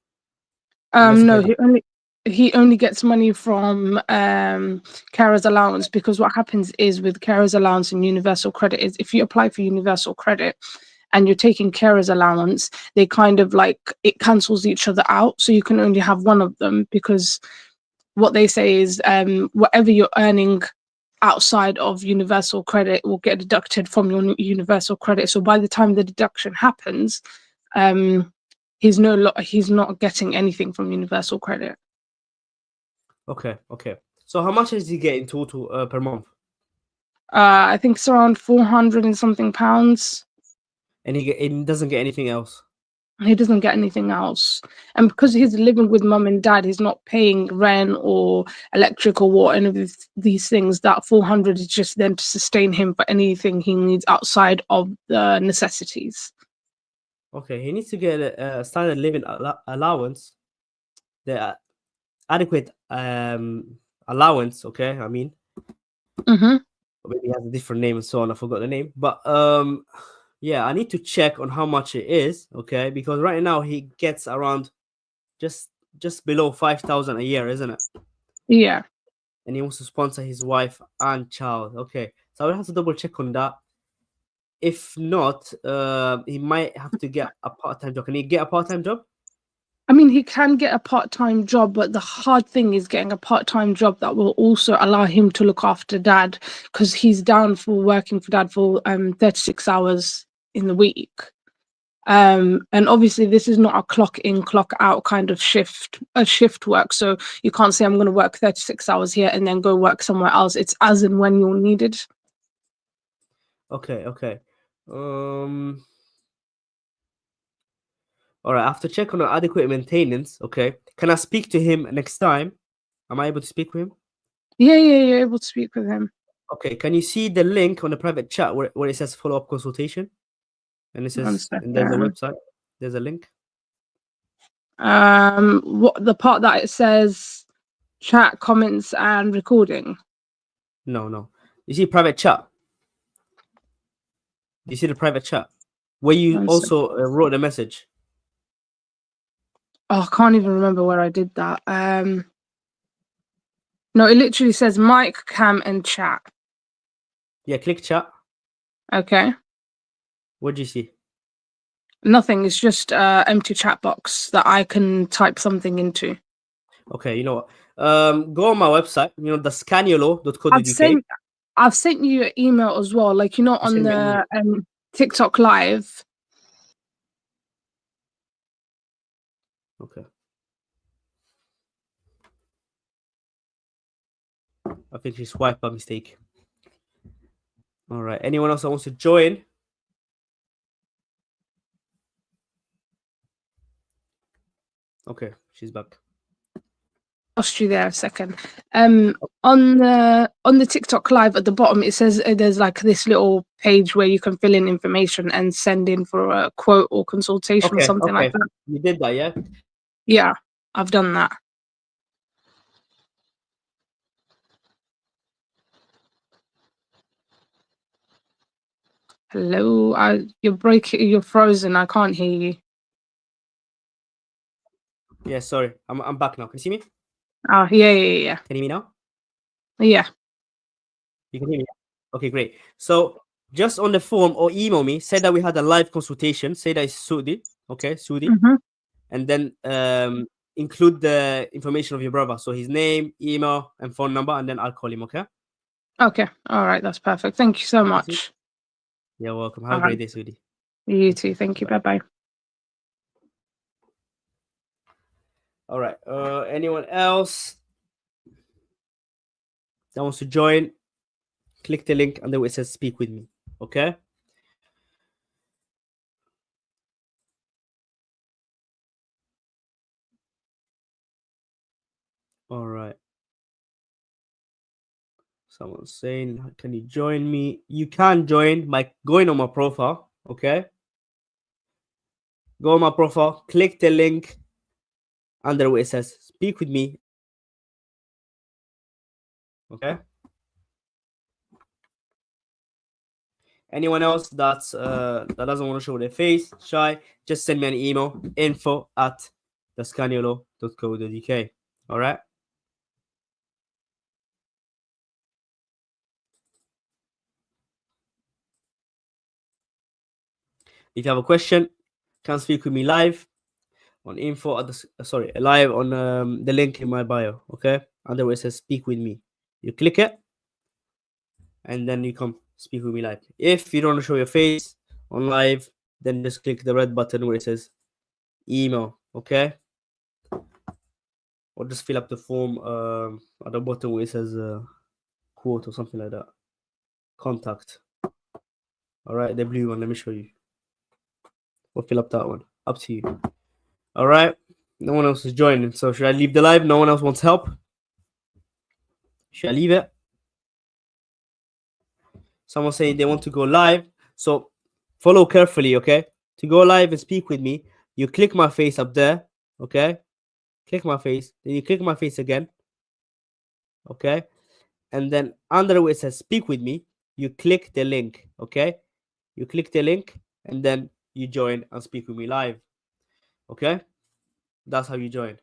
No, he only gets money from carer's allowance, because what happens is with carer's allowance and universal credit is if you apply for universal credit and you're taking carer's allowance, they kind of like it cancels each other out, so you can only have one of them, because what they say is whatever you're earning outside of universal credit will get deducted from your universal credit. So by the time the deduction happens, he's not getting anything from universal credit. Okay. So how much does he get in total per month? I think it's around 400 and something pounds. And he doesn't get anything else. He doesn't get anything else. And because he's living with mum and dad, he's not paying rent or electric or water, any of these things. That 400 is just then to sustain him for anything he needs outside of the necessities. Okay, he needs to get a standard living allowance, the adequate allowance. Okay, I mean, Mm-hmm. maybe he has a different name and so on. I forgot the name, but yeah, I need to check on how much it is. Okay, because right now he gets around just below 5,000 a year, isn't it? Yeah. And he wants to sponsor his wife and child. Okay, so I will have to double check on that. If not, he might have to get a part-time job. Can he get a part-time job? I mean, he can get a part-time job, but the hard thing is getting a part-time job that will also allow him to look after dad, because he's down for working for dad for 36 hours in the week. And obviously this is not a clock in, clock out kind of shift work. So you can't say I'm going to work 36 hours here and then go work somewhere else. It's as and when you're needed. Okay. All right. I have to check on adequate maintenance. Okay. Can I speak to him next time? Am I able to speak with him? Yeah, you're able to speak with him. Okay. Can you see the link on the private chat where it says follow-up consultation? And it says, and there's a website. There's a link. What the part that it says chat, comments, and recording? No. You see private chat? You see the private chat where you also wrote a message? Oh, I can't even remember where I did that. No, it literally says mic, cam, and chat. Yeah, click chat. Okay. What do you see? Nothing. It's just empty chat box that I can type something into. Okay, you know what? Go on my website, thescaniolo.co.uk. I've sent you an email as well, like on the TikTok live. Okay. I think she swiped by mistake. All right. Anyone else that wants to join? Okay, she's back. Lost you there a second. On the TikTok live at the bottom, it says there's like this little page where you can fill in information and send in for a quote or consultation or something like that. You did that, yeah? Yeah, I've done that. Hello, you're frozen. I can't hear you. Yeah, sorry. I'm back now. Can you see me? Oh, yeah. Can you hear me now? Yeah. You can hear me? Okay, great. So just on the form or email me, say that we had a live consultation. Say that it's Sudi. Okay, Sudi. Mm-hmm. And then include the information of your brother. So his name, email, and phone number, and then I'll call him, okay? Okay. All right. That's perfect. Thank you so much. You're welcome. Have a great day, Sudi. You too. Thank you. Bye-bye. All right. Anyone else that wants to join? Click the link and then it says speak with me. Okay. All right. Someone's saying, can you join me? You can join by going on my profile. Okay. Go on my profile, click the link under where it says speak with me. Okay. Anyone else that doesn't want to show their face, shy, just send me an email, info@thescaniolo.co.uk. All right. If you have a question, can speak with me live on info at the sorry, live on the link in my bio. Okay, under where it says speak with me, you click it, and then you come speak with me live. If you don't want to show your face on live, then just click the red button where it says email. Okay, or just fill up the form at the bottom where it says quote or something like that. Contact. All right, the blue one. Let me show you. Or fill up that one. Up to you. All right. No one else is joining. So should I leave the live? No one else wants help. Should I leave it? Someone saying they want to go live. So follow carefully, okay? To go live and speak with me, you click my face up there, okay? Click my face. Then you click my face again, okay? And then under where it says speak with me, you click the link, okay? You click the link and then you join and speak with me live, okay? That's how you join.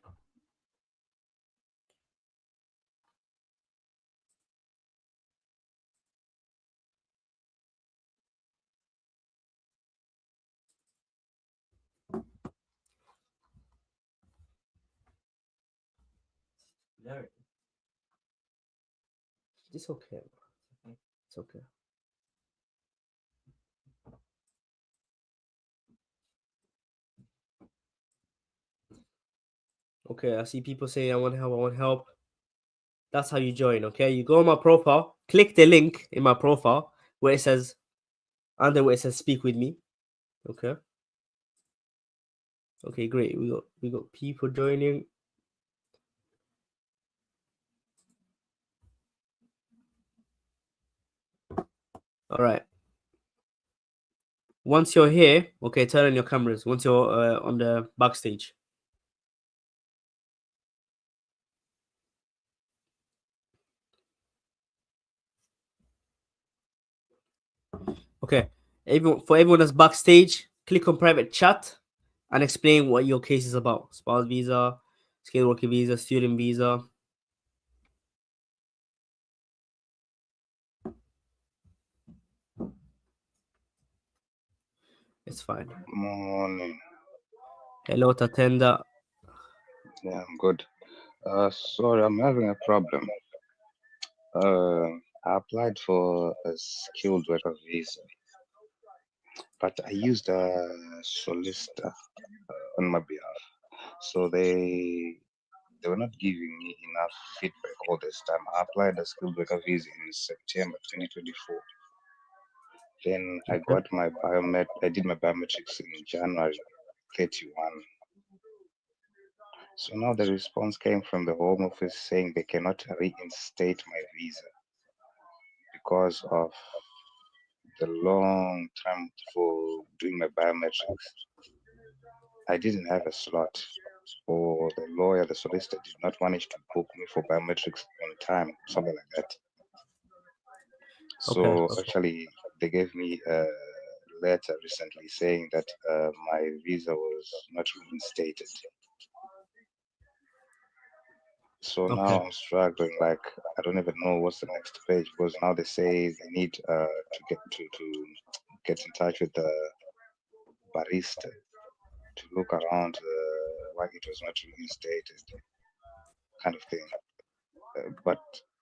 It's okay. It's okay. Okay, I see people saying I want help, I want help. That's how you join, okay? You go on my profile, click the link in my profile where it says under where it says speak with me. Okay. Okay, great. We got people joining. All right. Once you're here, okay, turn on your cameras. Once you're on the backstage. Okay. Everyone that's backstage, click on private chat and explain what your case is about. Spouse visa, skilled worker visa, student visa. It's fine. Morning. Hello, Tatenda. Yeah, I'm good. Sorry, I'm having a problem. I applied for a skilled worker visa, but I used a solicitor on my behalf. So they were not giving me enough feedback all this time. I applied a skilled worker visa in September 2024. Then I got my I did my biometrics in January 31. So now the response came from the Home Office saying they cannot reinstate my visa because of the long time for doing my biometrics. I didn't have a slot, or the lawyer, the solicitor, did not manage to book me for biometrics on time, something like that. So actually, they gave me a letter recently saying that my visa was not reinstated. So now I'm struggling. Like I don't even know what's the next page because now they say they need to get in touch with the barista to look around why it was not reinstated, kind of thing. But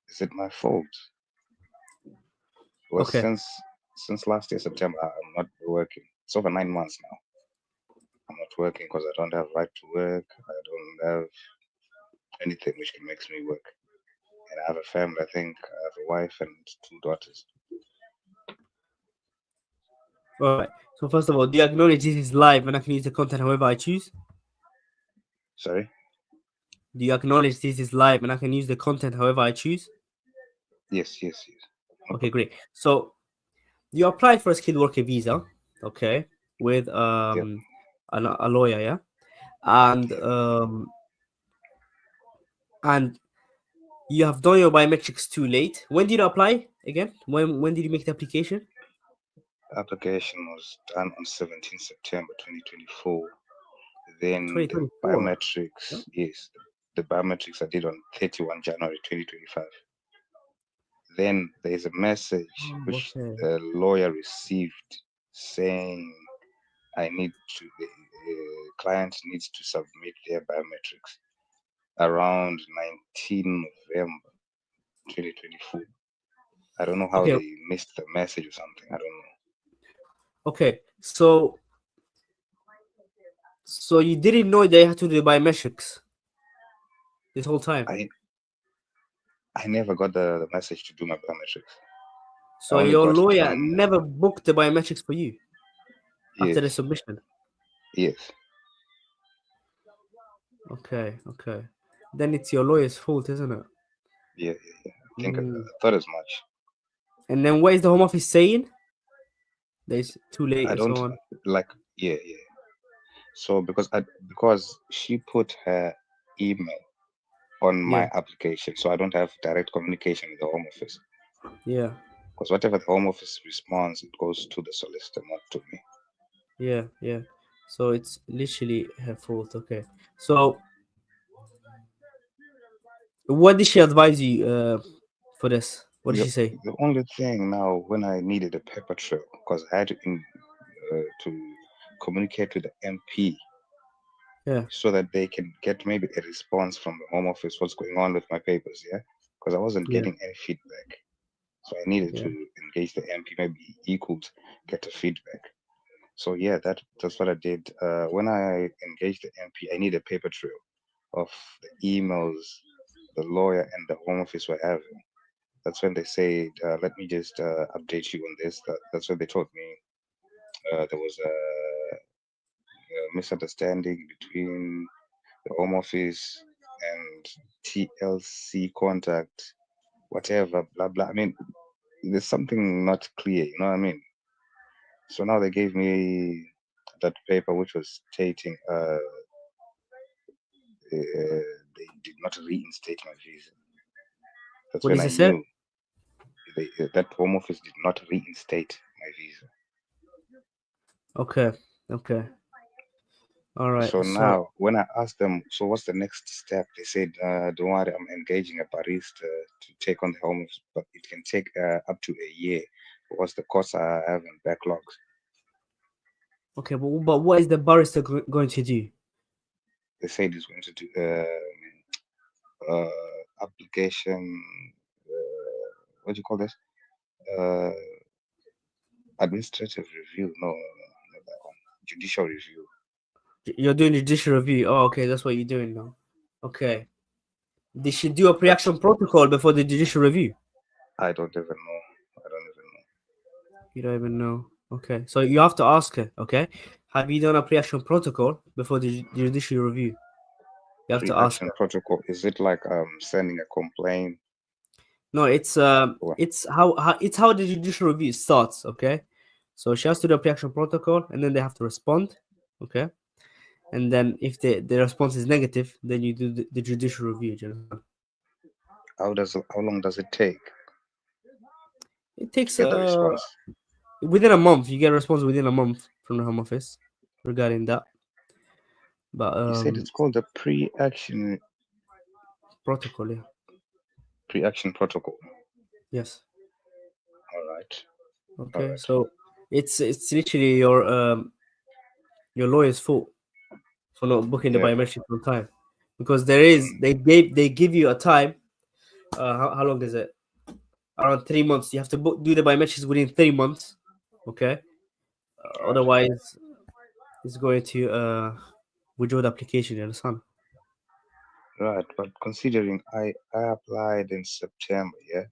is it my fault? Well, since last year September, I'm not working. It's over 9 months now. I'm not working because I don't have right to work. I don't have anything which can makes me work. And I have a family. I think I have a wife and 2 daughters. All right. So first of all, do you acknowledge this is live and I can use the content however I choose? Sorry? Do you acknowledge this is live and I can use the content however I choose? Yes. Okay, great. So you applied for a skilled worker visa, okay, with a lawyer, yeah, and you have done your biometrics too late. When did you apply again? When did you make the application? Application was done on 17 September 2024. Then the 2024. biometrics, yes, the biometrics I did on 31 January 2025. Then there's a message which Okay. the lawyer received saying I need to, the client needs to submit their biometrics around 19 November 2024. I don't know how Okay. they missed the message or something. I don't know. Okay. So you didn't know they had to do the biometrics this whole time. I never got the message to do my biometrics. So only your got it lawyer from- never booked the biometrics for you after the Yes, submission. yes. Okay. Okay. Then it's your lawyer's fault, isn't it? Yeah. I think I Mm. thought as much. And then what is the Home Office saying? That it's too late I and don't so on. like. Yeah. So because she put her email on my Yeah. application, so I don't have direct communication with the Home Office. Yeah. Because whatever the Home Office responds, it goes to the solicitor, not to me. Yeah. Yeah. So it's literally her fault. Okay. So what did she advise you for this? What did she say? The only thing now, when I needed a paper trail, because I had to communicate with the MP, Yeah. so that they can get maybe a response from the Home Office, what's going on with my papers, yeah? Because I wasn't Yeah. getting any feedback. So I needed Yeah. to engage the MP, maybe he could get a feedback. So yeah, that's what I did. When I engaged the MP, I need a paper trail of the emails the lawyer and the Home Office were having. That's when they said, let me just update you on this. That's when they told me there was a misunderstanding between the Home Office and TLC contact, whatever, blah blah. I mean, there's something not clear, you know what I mean? So now they gave me that paper which was stating they did not reinstate my visa. That's What when did I she say? knew that Home Office did not reinstate my visa. Okay. Okay. All right. So So now, when I asked them, so what's the next step? They said, don't worry, I'm engaging a barista to take on the Home Office, but it can take up to a year. What's the course I have in backlogs? okay, but what is the barrister going to do? They said he's going to do application, what do you call this? Uh, administrative review. No, not that one. Judicial review. You're doing judicial review. Oh, okay, that's what you're doing now. Okay. They should do a pre-action protocol before the judicial review. I don't even know. I don't even know. You don't even know. Okay, so you have to ask her. Okay, have you done a pre-action protocol before the judicial review? You have to ask Pre-action her. protocol. Is it like sending a complaint? No, it's how the judicial review starts. Okay, so she has to do a pre-action protocol, and then they have to respond. Okay, and then if the response is negative, then you do the judicial review. Do you understand? How long does it take It to takes get the response? within a month. You get a response within a month from the Home Office regarding that. But You said it's called the pre-action protocol, yeah. protocol. Yes. All right. Okay. right. So it's literally your lawyer's fault for not booking the Yeah. biometric on time, because they give you a time. How long is it? Around 3 months. You have to do the biometrics within 3 months. Okay. Otherwise, it's going to withdraw the application. You understand? Right. But considering I applied in September, yeah,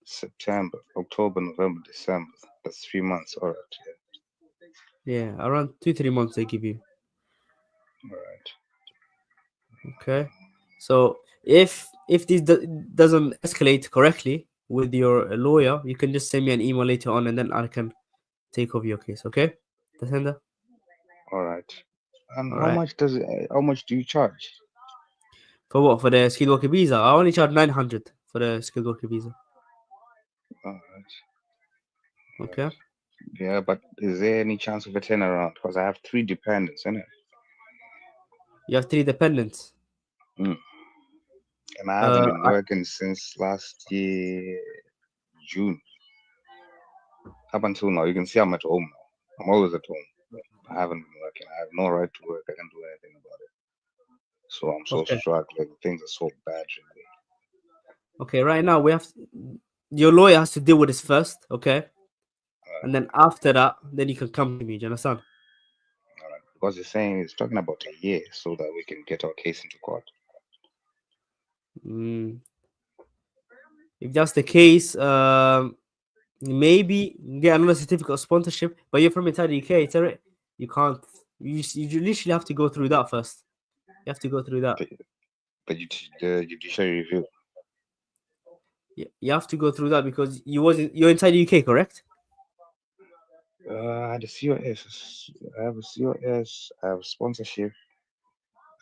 September, October, November, December. That's 3 months. All right. Yeah. Yeah, around 2-3 months they give you. All right. Okay. So if this doesn't escalate correctly with your lawyer, you can just send me an email later on, and then I can take over your case. Okay, Tasenda? All right. And All how right. much how much do you charge? For what? For the skilled worker visa? I only charge 900 for the skilled worker visa. All right. Okay. Yeah, but is there any chance of a turnaround? Because I have 3 dependents, innit? You have 3 dependents. Mm. And I haven't been I- working since last year, June. Up until now, you can see I'm at home now. I'm always at home. I haven't been working. I have no right to work. I can't do anything about it. So I'm so Okay. struggling. Things are so bad, really. Okay, right now we have your lawyer has to deal with this first, okay? And then after that, then you can come to me. Do you understand? All right. Because he's saying he's talking about a year so that we can get our case into court. If that's the case, maybe get another certificate of sponsorship. But you're from inside the UK, it's alright. You can't. You literally have to go through that first. You have to go through that. But the judiciary review. You have to go through that because you're inside the UK, correct? The COS. I have a COS. I have sponsorship.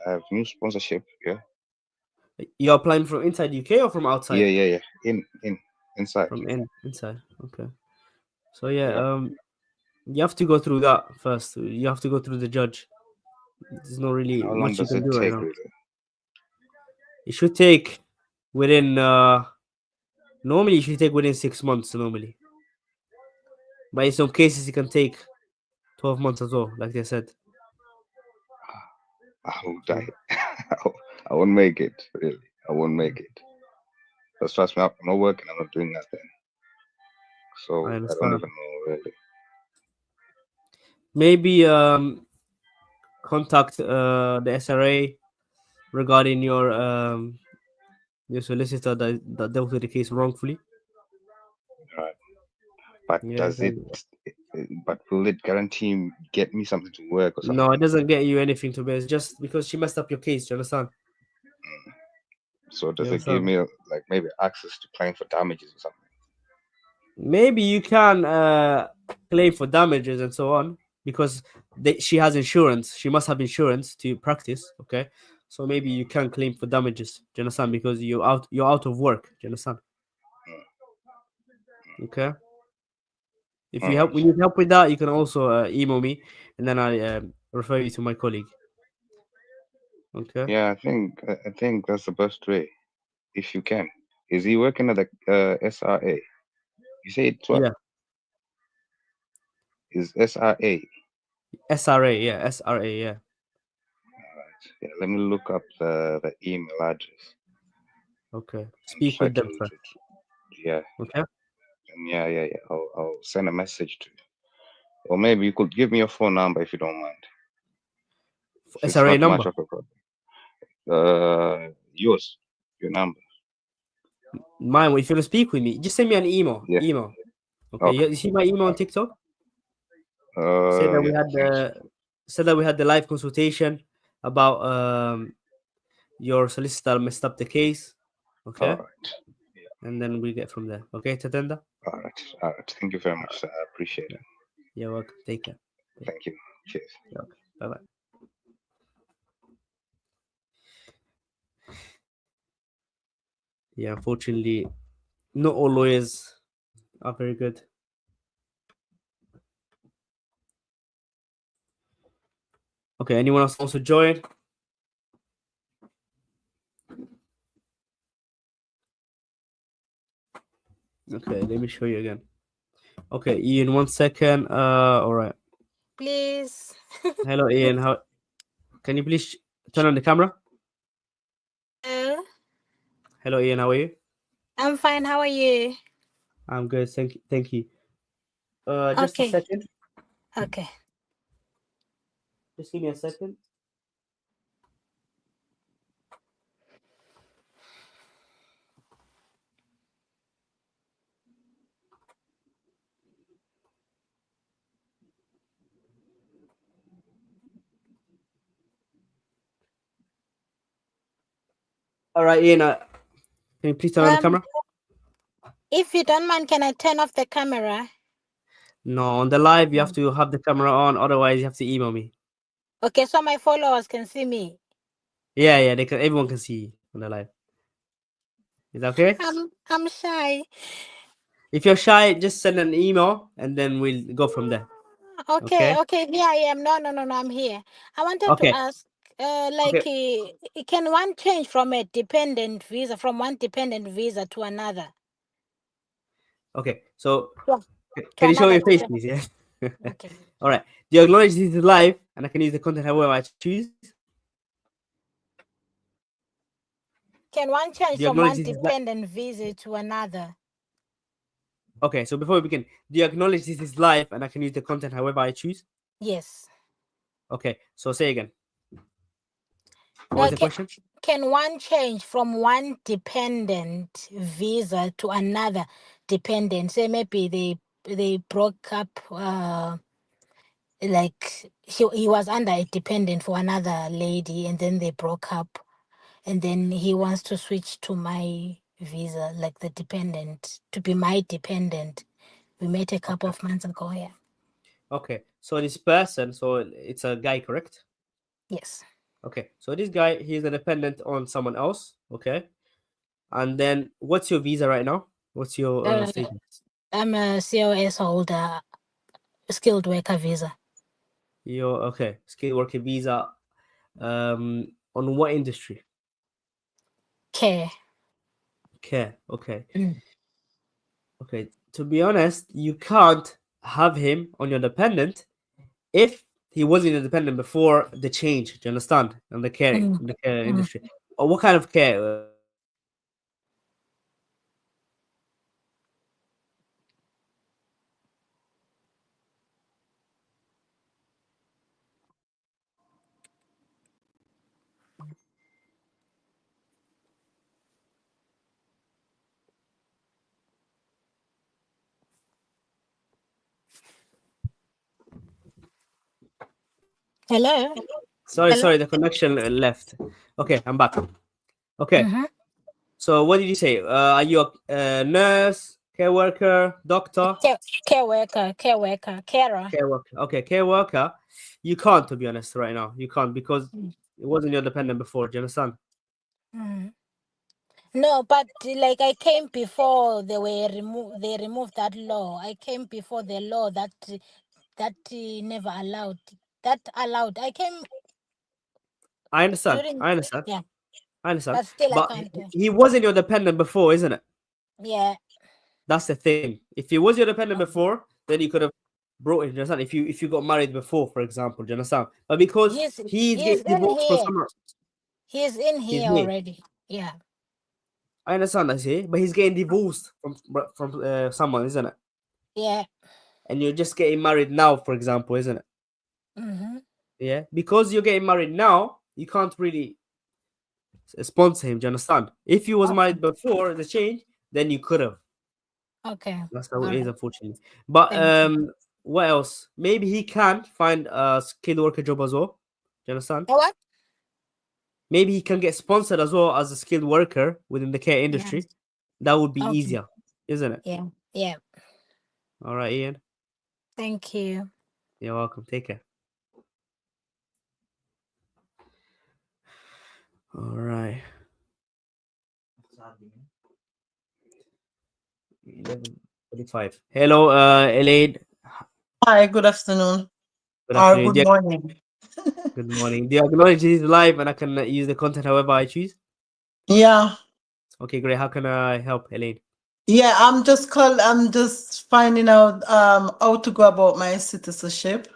I have new sponsorship. Yeah. You're applying from inside the UK or from outside? Yeah. Inside. From inside. Okay. So you have to go through that first. You have to go through the judge. There's not really How long much you does can it do right take, now. really? It should take within normally it should take within 6 months normally. But in some cases it can take 12 months as well, like they said. I will die. I won't make it, really. I won't make it. Because trust me, I'm not working, I'm not doing nothing. So I don't understand. even know, really. Maybe contact the SRA regarding your solicitor that dealt with the case wrongfully. Right. But does it? But will it guarantee get me something to work or something? No, it doesn't get you anything to be. It's just because she messed up your case. Do you understand? So does it give me like maybe access to claim for damages or something? Maybe you can claim for damages and so on because she has insurance. She must have insurance to practice. Okay, so maybe you can claim for damages. Do you understand? Because you're out of work. Do you understand? Okay. If you need help with that, you can also email me, and then I refer you to my colleague. Okay. Yeah, I think that's the best way, if you can. Is he working at the SRA? You say it's what? Yeah. Is SRA? SRA, yeah, SRA, yeah. All right. Yeah, let me look up the email address. Okay. Speak with them first. Yeah. Okay. And yeah. I'll send a message to you. Or maybe you could give me your phone number if you don't mind. SRA number. Much of a problem. Yours, your number. Mine. If you want to speak with me, just send me an email. Yeah. Email. Okay. You see my email on TikTok? Said that we had the live consultation about your solicitor messed up the case. Okay. All right. Yeah. And then we get from there. Okay, Tatenda? All right. Thank you very much, sir. I appreciate it. You're welcome. Take care. Thank you. Cheers. Okay. Bye-bye. Yeah, unfortunately, not all lawyers are very good. Okay, anyone else wants to join? Okay, let me show you again. Okay, Ian, 1 second. All right. Please. Hello, Ian. How? Can you please turn on the camera? Hello. Hello, Ian. How are you? I'm fine. How are you? I'm good. Thank you. Just a second. Okay. Just give me a second. All right, Ian. Can you please turn on the camera? If you don't mind, can I turn off the camera? No, on the live you have to have the camera on. Otherwise, you have to email me. Okay, so my followers can see me. Yeah. They can. Everyone can see you on the live. Is that okay? I'm shy. If you're shy, just send an email and then we'll go from there. Okay. Here I am. No. I'm here. I wanted to ask. can one change from a dependent visa, from one dependent visa to another? Okay, so Yeah, can you show another your face, dependent. please? Yeah. Okay. All right. Do you acknowledge this is live and I can use the content however I choose? Can one change Do you from acknowledge one this is live? dependent visa to another? Okay, so before we begin, do you acknowledge this is live and I can use the content however I choose? Yes. Okay, so say again. What was the question? Can one change from one dependent visa to another dependent? Say maybe they broke up. Like he was under a dependent for another lady, and then they broke up, and then he wants to switch to my visa, like the dependent, to be my dependent. We met a couple of months ago. Yeah. Okay, so this person, so it's a guy, correct? Yes. Okay, so this guy, he's a dependent on someone else. Okay, and then what's your visa right now? What's your status? I'm a COS holder, skilled worker visa. Your okay, skilled worker visa. On what industry? Care. Care. Okay. Mm. Okay. To be honest, you can't have him on your dependent if he wasn't a dependent before the change. Do you understand? On the care, Mm. in the care Mm. industry. Or what kind of care? Hello. Sorry, the connection left. Okay, I'm back. Okay. Mhm. So what did you say? Are you a nurse, care worker, doctor? Care worker, carer. Care worker. Okay, care worker. You can't, to be honest, right now. You can't because it wasn't your dependent before. Do you understand? Mm. No, but like I came before they were they removed that law. I came before the law that never allowed that allowed. I came I understand. during, I understand. yeah, I understand. but still I But can't. he wasn't your dependent before, isn't it? Yeah. That's the thing. If he was your dependent before, then you could have brought him. Do you understand? If you got married before, for example, do you understand? But because he's He's getting in divorced from here. someone, He's in he's here here. already. Yeah. I understand that, see, but he's getting divorced from someone, isn't it? Yeah. And you're just getting married now, for example, isn't it? Mm-hmm. Yeah, because you're getting married now, you can't really sponsor him. Do you understand? If you was married before the change, then you could have. Okay. That's how it All is, right. unfortunately. But Thank you. what else? Maybe he can find a skilled worker job as well. Do you understand? What? Maybe he can get sponsored as well as a skilled worker within the care industry. Yeah. That would be Okay. easier, isn't it? Yeah. Yeah. All right, Ian. Thank you. You're welcome. Take care. All right. 11:45. Hello, Elaine. Hi, good afternoon. Good afternoon. Good morning. Good morning. Do you acknowledge this is live and I can use the content however I choose? Yeah. Okay, great. How can I help, Elaine? Yeah, I'm just finding out how to go about my citizenship.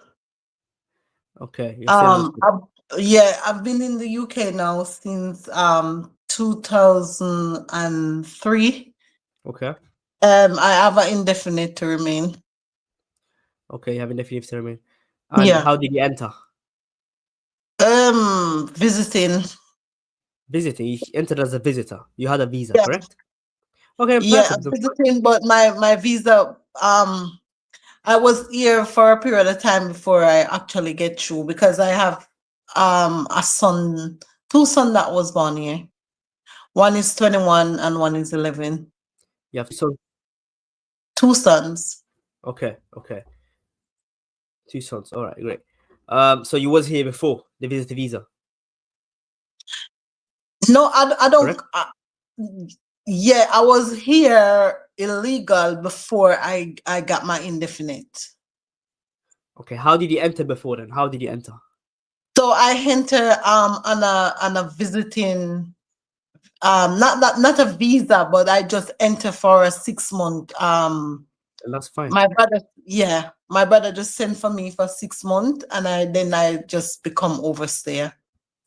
Okay, you're still I've been in the UK now since 2003. okay. I have an indefinite to remain. Okay, you have indefinite to remain. And Yeah. how did you enter? Visiting. Visiting. You entered as a visitor. You had a visa, Yeah. correct? Okay, Yeah, perfect. visiting, but my visa I was here for a period of time before I actually get through because I have a son, two sons that was born here. One is 21 and one is 11. Yeah, so Two sons. okay. Two sons. All right, great. So you was here before the visitor visa. No, I don't. Correct? Yeah, I was here illegal before I got my indefinite. Okay, how did you enter before then? How did you enter? So I enter on a visiting not a visa, but I just enter for a 6 month And that's fine. my brother just sent for me for 6 months, and I just become overstayer.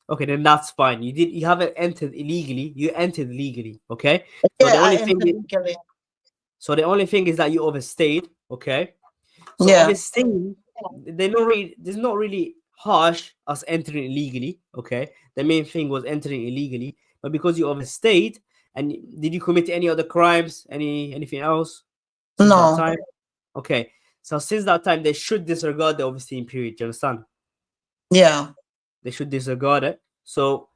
Okay, then that's fine. You haven't entered illegally. You entered legally. Okay. So Yeah, the I only thing entered legally. so the only thing is that you overstayed. Okay. So Yeah. overstaying, there's not really harsh as entering illegally. Okay. The main thing was entering illegally, but because you overstayed, and did you commit any other crimes, anything else since that No. time? Okay. So since that time, they should disregard the overstaying period. Do you understand? Yeah. They should disregard it. So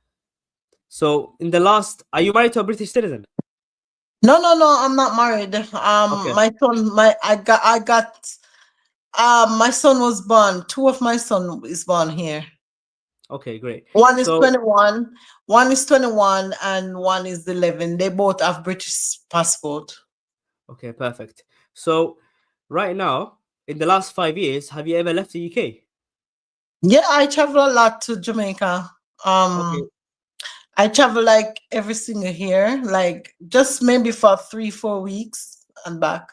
in the last, are you married to a British citizen? No, I'm not married. Okay. My son, my son was born. Two of my son is born here. Okay, great. One is So 21, and one is 11. They both have British passport. okay, perfect. So right now, in the last 5 years, have you ever left the UK? Yeah, I travel a lot to Jamaica. Okay, I travel like every single year, like just maybe for 3-4 weeks and back.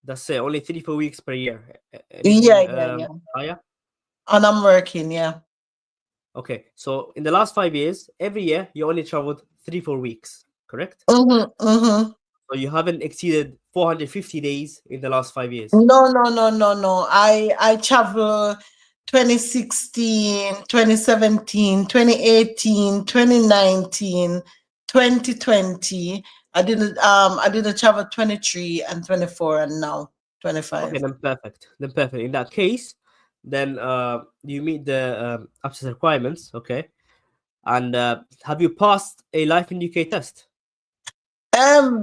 that's it. Only 3-4 weeks per year. Yeah, Anything yeah. higher? And I'm working, yeah. Okay, so in the last 5 years, every year you only traveled 3-4 weeks, correct? Mm-hmm. So you haven't exceeded 450 days in the last 5 years. No. I travel 2016, 2017, 2018, 2019, 2020. I didn't travel 23 and 24 and now 25. Okay, then perfect. In that case, then you meet the access requirements. Okay, and have you passed a life in UK test?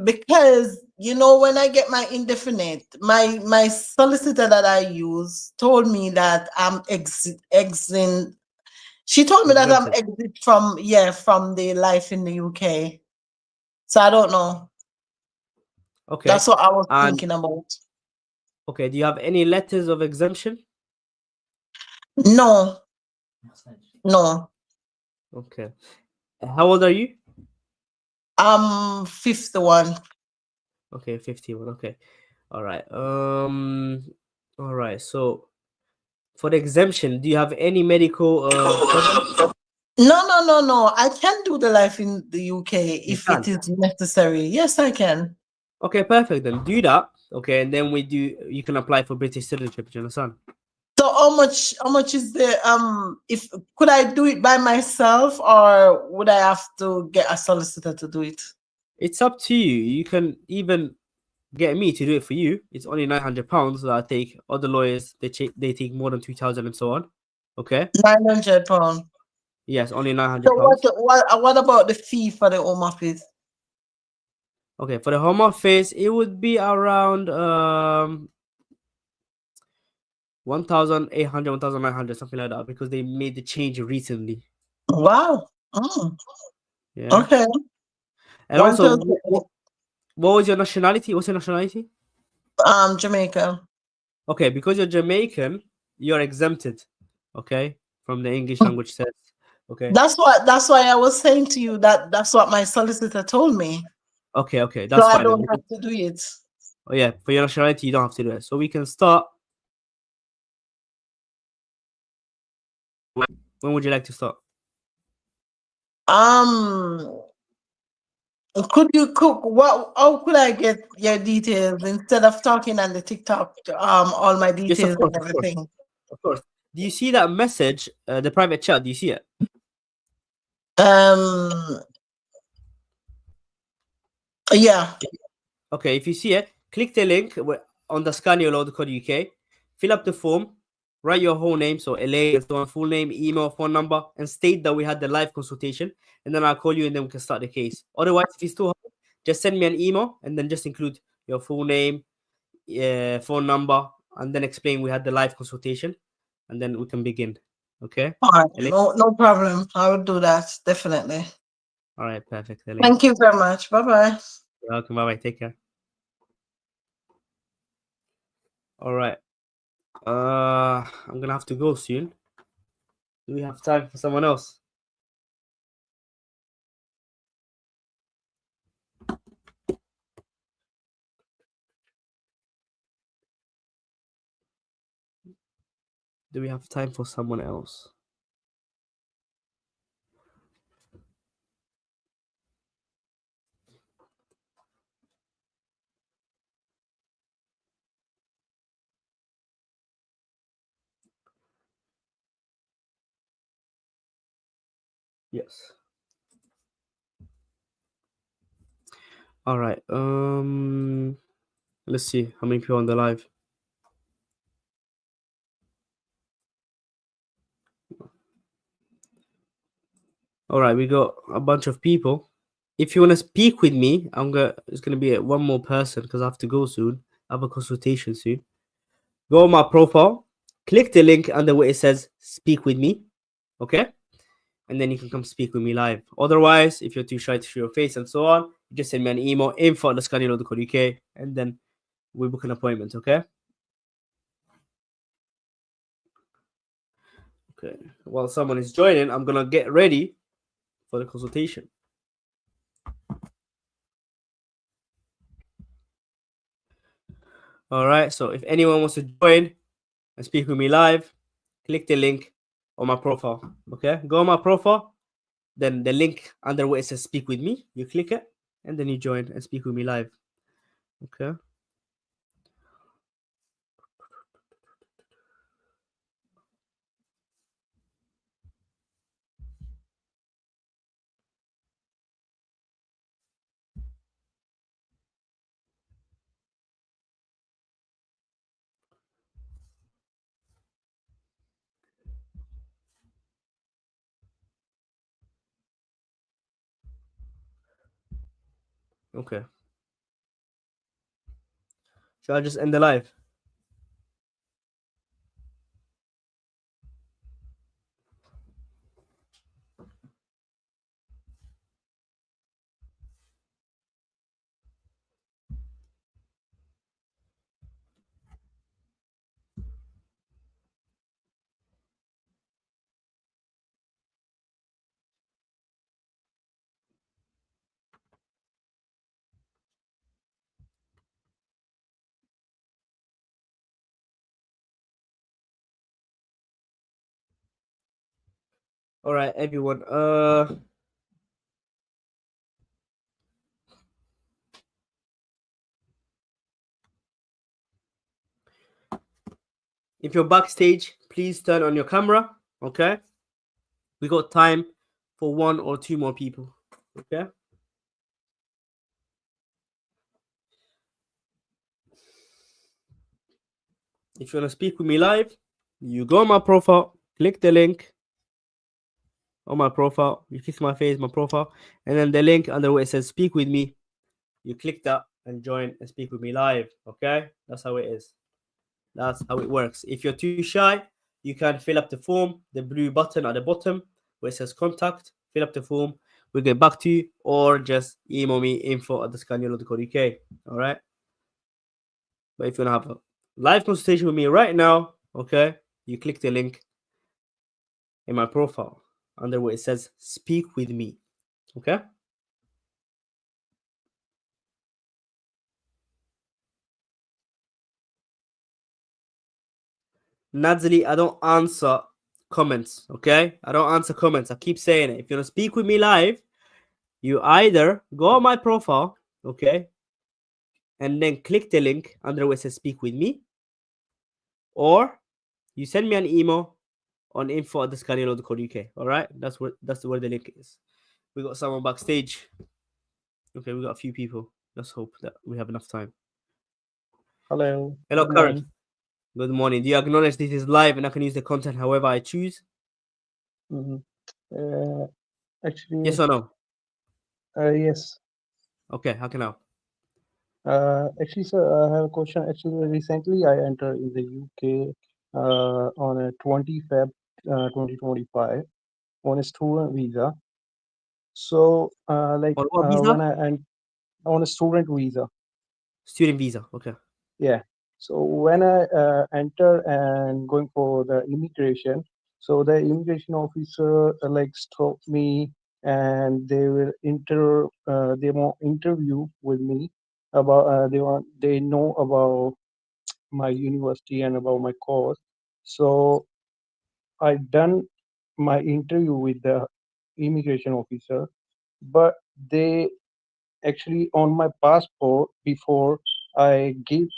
Because when I get my indefinite, my solicitor that I use told me that I'm exit. She told me that I'm Exempted. exit from the life in the UK. So I don't know. Okay, That's what I was and thinking about. okay, do you have any letters of exemption? No. Okay, how old are you? I'm 51. Okay, 51. Okay, all right. All right. So for the exemption, do you have any medical problems? No. I can do the life in the UK You if it can. is necessary. Yes, I can. Okay, perfect. Then do that. Okay, and then you can apply for British citizenship. Do you understand? So how much is the if could I do it by myself, or would I have to get a solicitor to do it? It's up to you. You can even get me to do it for you. It's only £900 that I take. Other lawyers they take more than 2,000 and so on. Okay. £900. Yes, only So £900. what about the fee for the Home Office? Okay, for the Home Office, it would be around 1,800, 1,900, something like that, because they made the change recently. Wow. Yeah. Okay. And One also, thousand. what was your nationality? What's your nationality? Jamaica. Okay, because you're Jamaican, you're exempted. Okay, from the English language test. Okay. That's why I was saying to you that's what my solicitor told me. Okay, So that's I fine. don't have to do it. Oh yeah, for your nationality, you don't have to do it. So we can start. When would you like to start? Could you cook what how could I get your details instead of talking on the TikTok all my Yes, details and everything? of course. Do you see that message, the private chat? Do you see it? Yeah. Okay, if you see it, click the link on the scanyourlaw.co.uk, fill up the form, write your whole name, so LA and so on, full name, email, phone number, and state that we had the live consultation, and then I'll call you and then we can start the case. Otherwise, if you still have, just send me an email and then just include your full name, phone number, and then explain we had the live consultation, and then we can begin. Okay? All right. LA? No problem. I will do that definitely. All right, perfect. LA. Thank you very much. Bye-bye. You're welcome. Bye-bye. Take care. All right. I'm gonna have to go soon. Do we have time for someone else? Do we have time for someone else? Yes. All right. Let's see how many people on the live. All right, we got a bunch of people. If you want to speak with me, it's gonna be one more person because I have to go soon. I have a consultation soon. Go on my profile, click the link under where it says "Speak with me," okay, and then you can come speak with me live. Otherwise, if you're too shy to show your face and so on, you just send me an email info@lascaniolo.uk, and then we book an appointment. Okay. Okay. While someone is joining, I'm gonna get ready for the consultation. All right. So if anyone wants to join and speak with me live, click the link on my profile. Okay. Go on my profile. Then the link under where it says "Speak with me," you click it, and then you join and speak with me live. Okay. Okay. Shall I just end the live? All right, everyone. If you're backstage, please turn on your camera. Okay. We got time for one or two more people. Okay. If you want to speak with me live, you go on my profile, click the link on my profile, you click my face, my profile, and then the link under where it says "Speak with me," you click that and join and speak with me live. Okay. That's how it is. That's how it works. If you're too shy, you can fill up the form, the blue button at the bottom where it says contact, fill up the form, we'll get back to you, or just email me info@thescaniolo.co.uk. All right. But if you want to have a live consultation with me right now, okay, you click the link in my profile under where it says "Speak with me." Okay. Nadzili, I don't answer comments. Okay. I don't answer comments. I keep saying it. If you want to speak with me live, you either go on my profile, okay, and then click the link under where it says "Speak with me," or you send me an email on info@thescaniolo.co.uk. All right, that's where the link is. We got someone backstage. Okay, we got a few people. Let's hope that we have enough time. Hello. Hello, Good Karen. morning. Good morning. Do you acknowledge this is live and I can use the content however I choose? Actually, Yes or no? yes. Okay, how can I help? Actually, sir, I have a question. Actually, recently I entered in the UK on a 20 Feb 2025 on a student visa. So, like On what visa? when on a student visa. Student visa. Okay. Yeah. So when I enter and going for the immigration, So the immigration officer like stopped me, and they will they want interview with me about they know about my university and about my course. So I done my interview with the immigration officer, but they actually on my passport before I give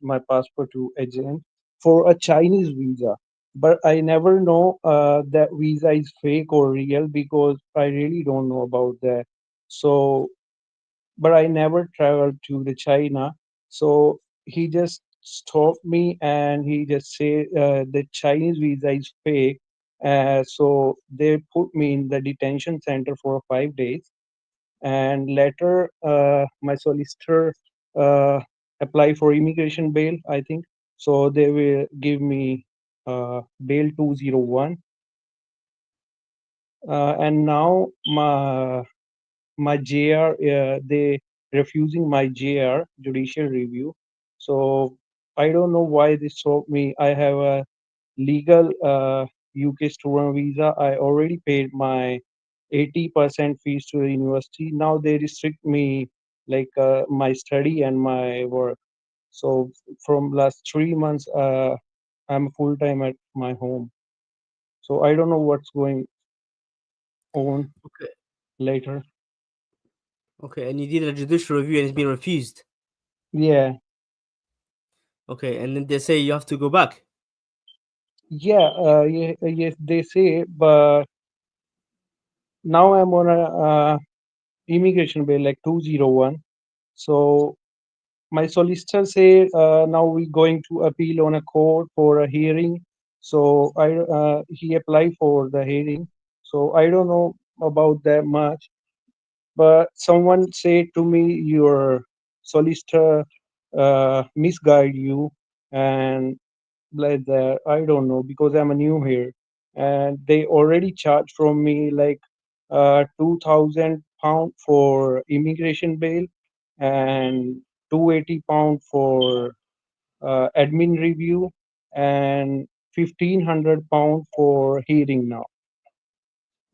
my passport to agent for a Chinese visa, but I never know that visa is fake or real because I really don't know about that. So but I never traveled to the China. So he just stopped me and he just said the Chinese visa is fake. So they put me in the detention center for 5 days. And later, my solicitor apply for immigration bail, I think. So they will give me bail 201. And now my JR, they refusing my JR, judicial review. So I don't know why they stopped me. I have a legal UK student visa. I already paid my 80% fees to the university. Now they restrict me like my study and my work. So from last 3 months, I'm full time at my home. So I don't know what's going on Okay. later. Okay, and you did a judicial review and it's been refused. Yeah. Okay, and then they say you have to go back. Yes, they say, but now I'm on a immigration bill like 201. So my solicitor say now we're going to appeal on a court for a hearing. So he applied for the hearing. So I don't know about that much, but someone said to me your solicitor misguide you, and like that. I don't know because I'm a new here, and they already charged from me like 2,000 pound for immigration bail and 280 pound for admin review and 1,500 pound for hearing now.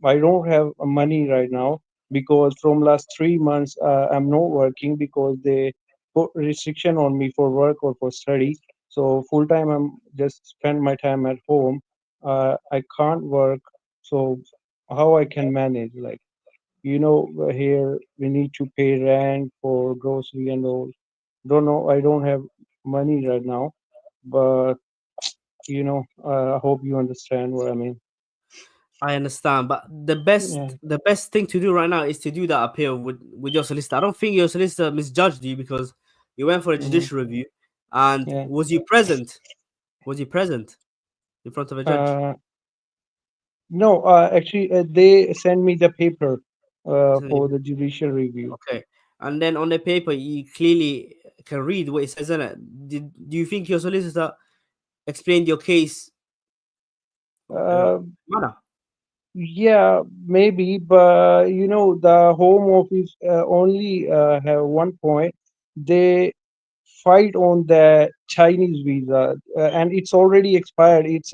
I don't have money right now because from last 3 months I'm not working because they put restriction on me for work or for study. So full time I'm just spend my time at home. I can't work, so how I can manage? Like here we need to pay rent for grocery and all. Don't know. I don't have money right now, but I hope you understand what I mean. I understand, but the Yeah. best thing to do right now is to do that appeal with your solicitor. I don't think your solicitor misjudged you because you went for a Hmm. judicial review, and Yeah. was you present? Was he present in front of a judge? Uh, no, actually, they send me the paper for the judicial review. Okay, and then on the paper you clearly can read what it says in it. Do you think your solicitor explained your case in a Uh, manner? yeah, maybe, but the Home Office only have one point. They fight on the Chinese visa, and it's already expired. It's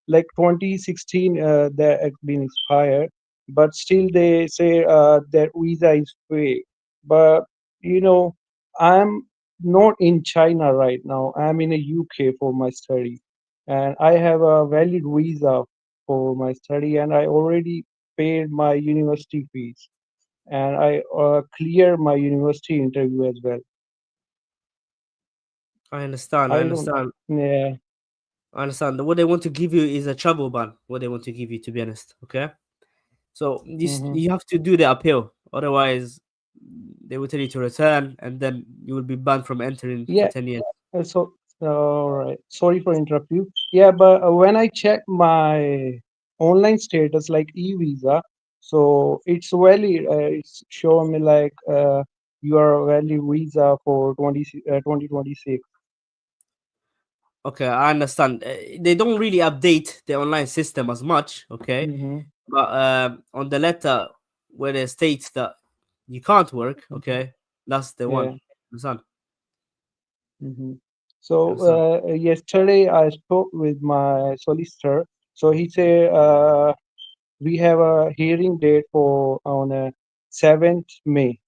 like 2016 that has been expired, but still they say that visa is fake. But you know, I'm not in China right now. I'm in a UK for my study, and I have a valid visa for my study, and I already paid my university fees, and I clear my university interview as well. I understand. I I don't. understand. Yeah. I understand. What they want to give you is a travel ban. What they want to give you, to be honest. Okay, so Mm-hmm. you have to do the appeal. Otherwise, they will tell you to return, and then you will be banned from entering for Yeah. 10 years. So, all right. Sorry for interrupt you. Yeah, but when I check my online status like e-visa, so it's valid. It's showing me like you are a valid visa for 2026. Okay, I understand. They don't really update the online system as much. Okay, Mm-hmm. but on the letter where it states that you can't work, okay, that's the Yeah. one. Understand? Mm-hmm. So yesterday I spoke with my solicitor. So he said we have a hearing date for on 7th May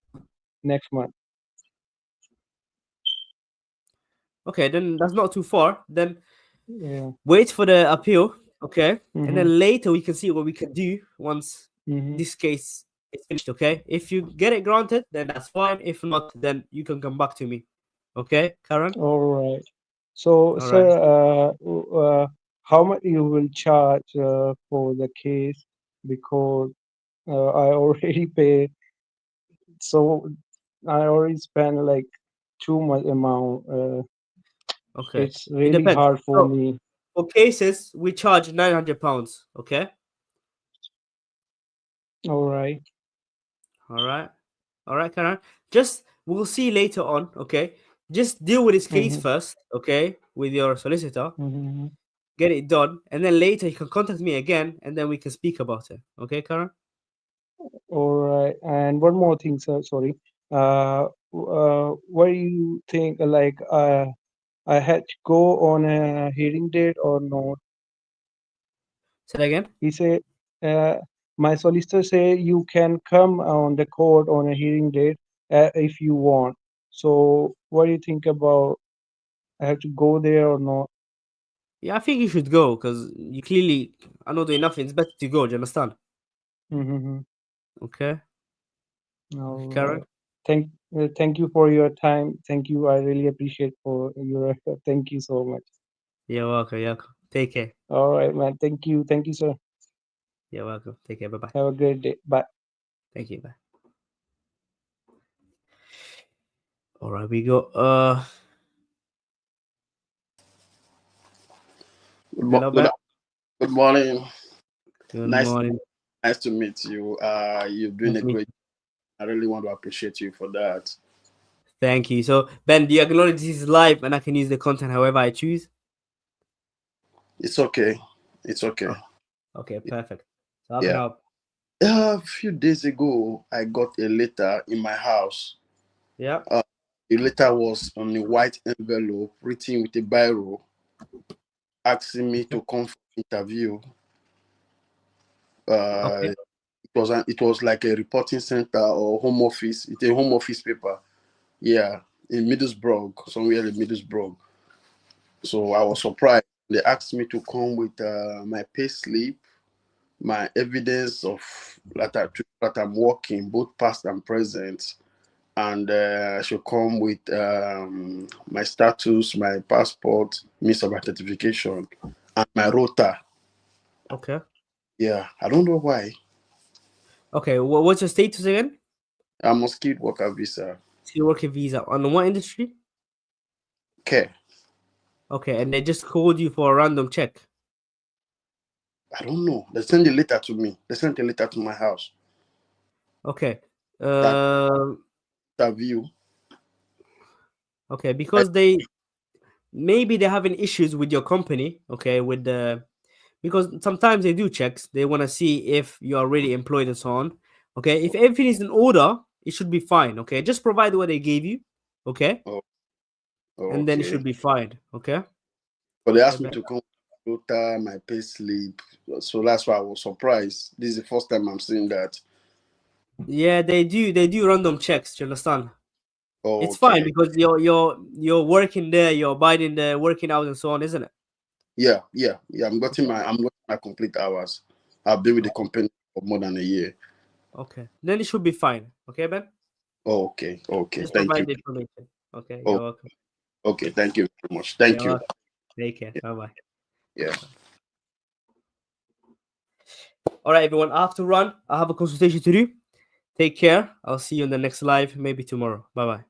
next month. Okay, then that's not too far. Then Yeah. wait for the appeal, okay? And Mhm. then later we can see what we can do once Mhm. this case is finished, okay? If you get it granted, then that's fine. If not, then you can come back to me. Okay, Karen? All right. So, All sir, right. how much you will charge for the case? Because I already pay, so I already spent like too much amount. Okay. It's It really depends. hard for So me. for cases, we charge £900, okay? All right. All right. All right, Karen. Just we'll see later on, okay? Just deal with this case Mhm. first, okay? With your solicitor. Mhm. Get it done, and then later you can contact me again, and then we can speak about it. Okay, Karen? All right. And one more thing, sir. Sorry. What do you think? Like, I had to go on a hearing date or not? Say that again. He said, my solicitor say you can come on the court on a hearing date if you want. So what do you think about I have to go there or not? Yeah, I think you should go because you clearly are not doing nothing. It's better to go. Do you understand? Mm-hmm. Okay, All Karen. right. Thank you for your time. Thank you. I really appreciate for your effort. Thank you so much. You're welcome. You're welcome. Take care. All right, man. Thank you. Thank you, sir. You're welcome. Take care. Bye bye. Have a great day. Bye. Thank you. Bye. All right, we go. Hello, Ben. Good morning. Good Nice morning. to meet you. You're doing Nice a to meet great. I really want to appreciate you for that. Thank you. So, Ben, do you acknowledge this is live and I can use the content however I choose? It's okay. It's okay. Oh, okay, perfect. So, how can I help? A few days ago, I got a letter in my house. Yeah. The letter was on a white envelope written with a biro, asking me to come for interview. Okay. It was like a reporting center or home office. It's a home office paper. Yeah, in Middlesbrough, somewhere in Middlesbrough. So I was surprised. They asked me to come with my pay slip, my evidence of that I'm working, both past and present, and I should come with my status, my passport, means of identification, and my rota. Okay. Yeah, I don't know why. Okay. What's your status again? I'm on skilled worker visa. Skilled worker visa. On what industry? Okay. Okay, and they just called you for a random check. I don't know. They sent a letter to me. They sent a letter to my house. Okay. Interview. Okay, because maybe they're having issues with your company. Okay, with the because sometimes they do checks. They want to see if you are really employed and so on. Okay, if everything is in order, it should be fine. Okay, just provide what they gave you. Okay, Oh, and then it okay. should be fine. Okay. But they asked Okay, me to come with rota, my pay slip. So that's why I was surprised. This is the first time I'm seeing that. yeah, they do. They do random checks. Do you understand? Oh, It's fine okay. because you're working there. You're abiding the working hours and so on, isn't it? Yeah. I'm getting my complete hours. I've been with the company for more than a year. Okay, then it should be fine. Okay, Ben. Oh, okay. Just Thank you. provide the information. Okay, Oh, you're welcome. okay. Thank you very much. Thank You're you. welcome. Take care. Bye bye. Yeah. All right, everyone. I have to run. I have a consultation to do. Take care. I'll see you in the next live, maybe tomorrow. Bye bye.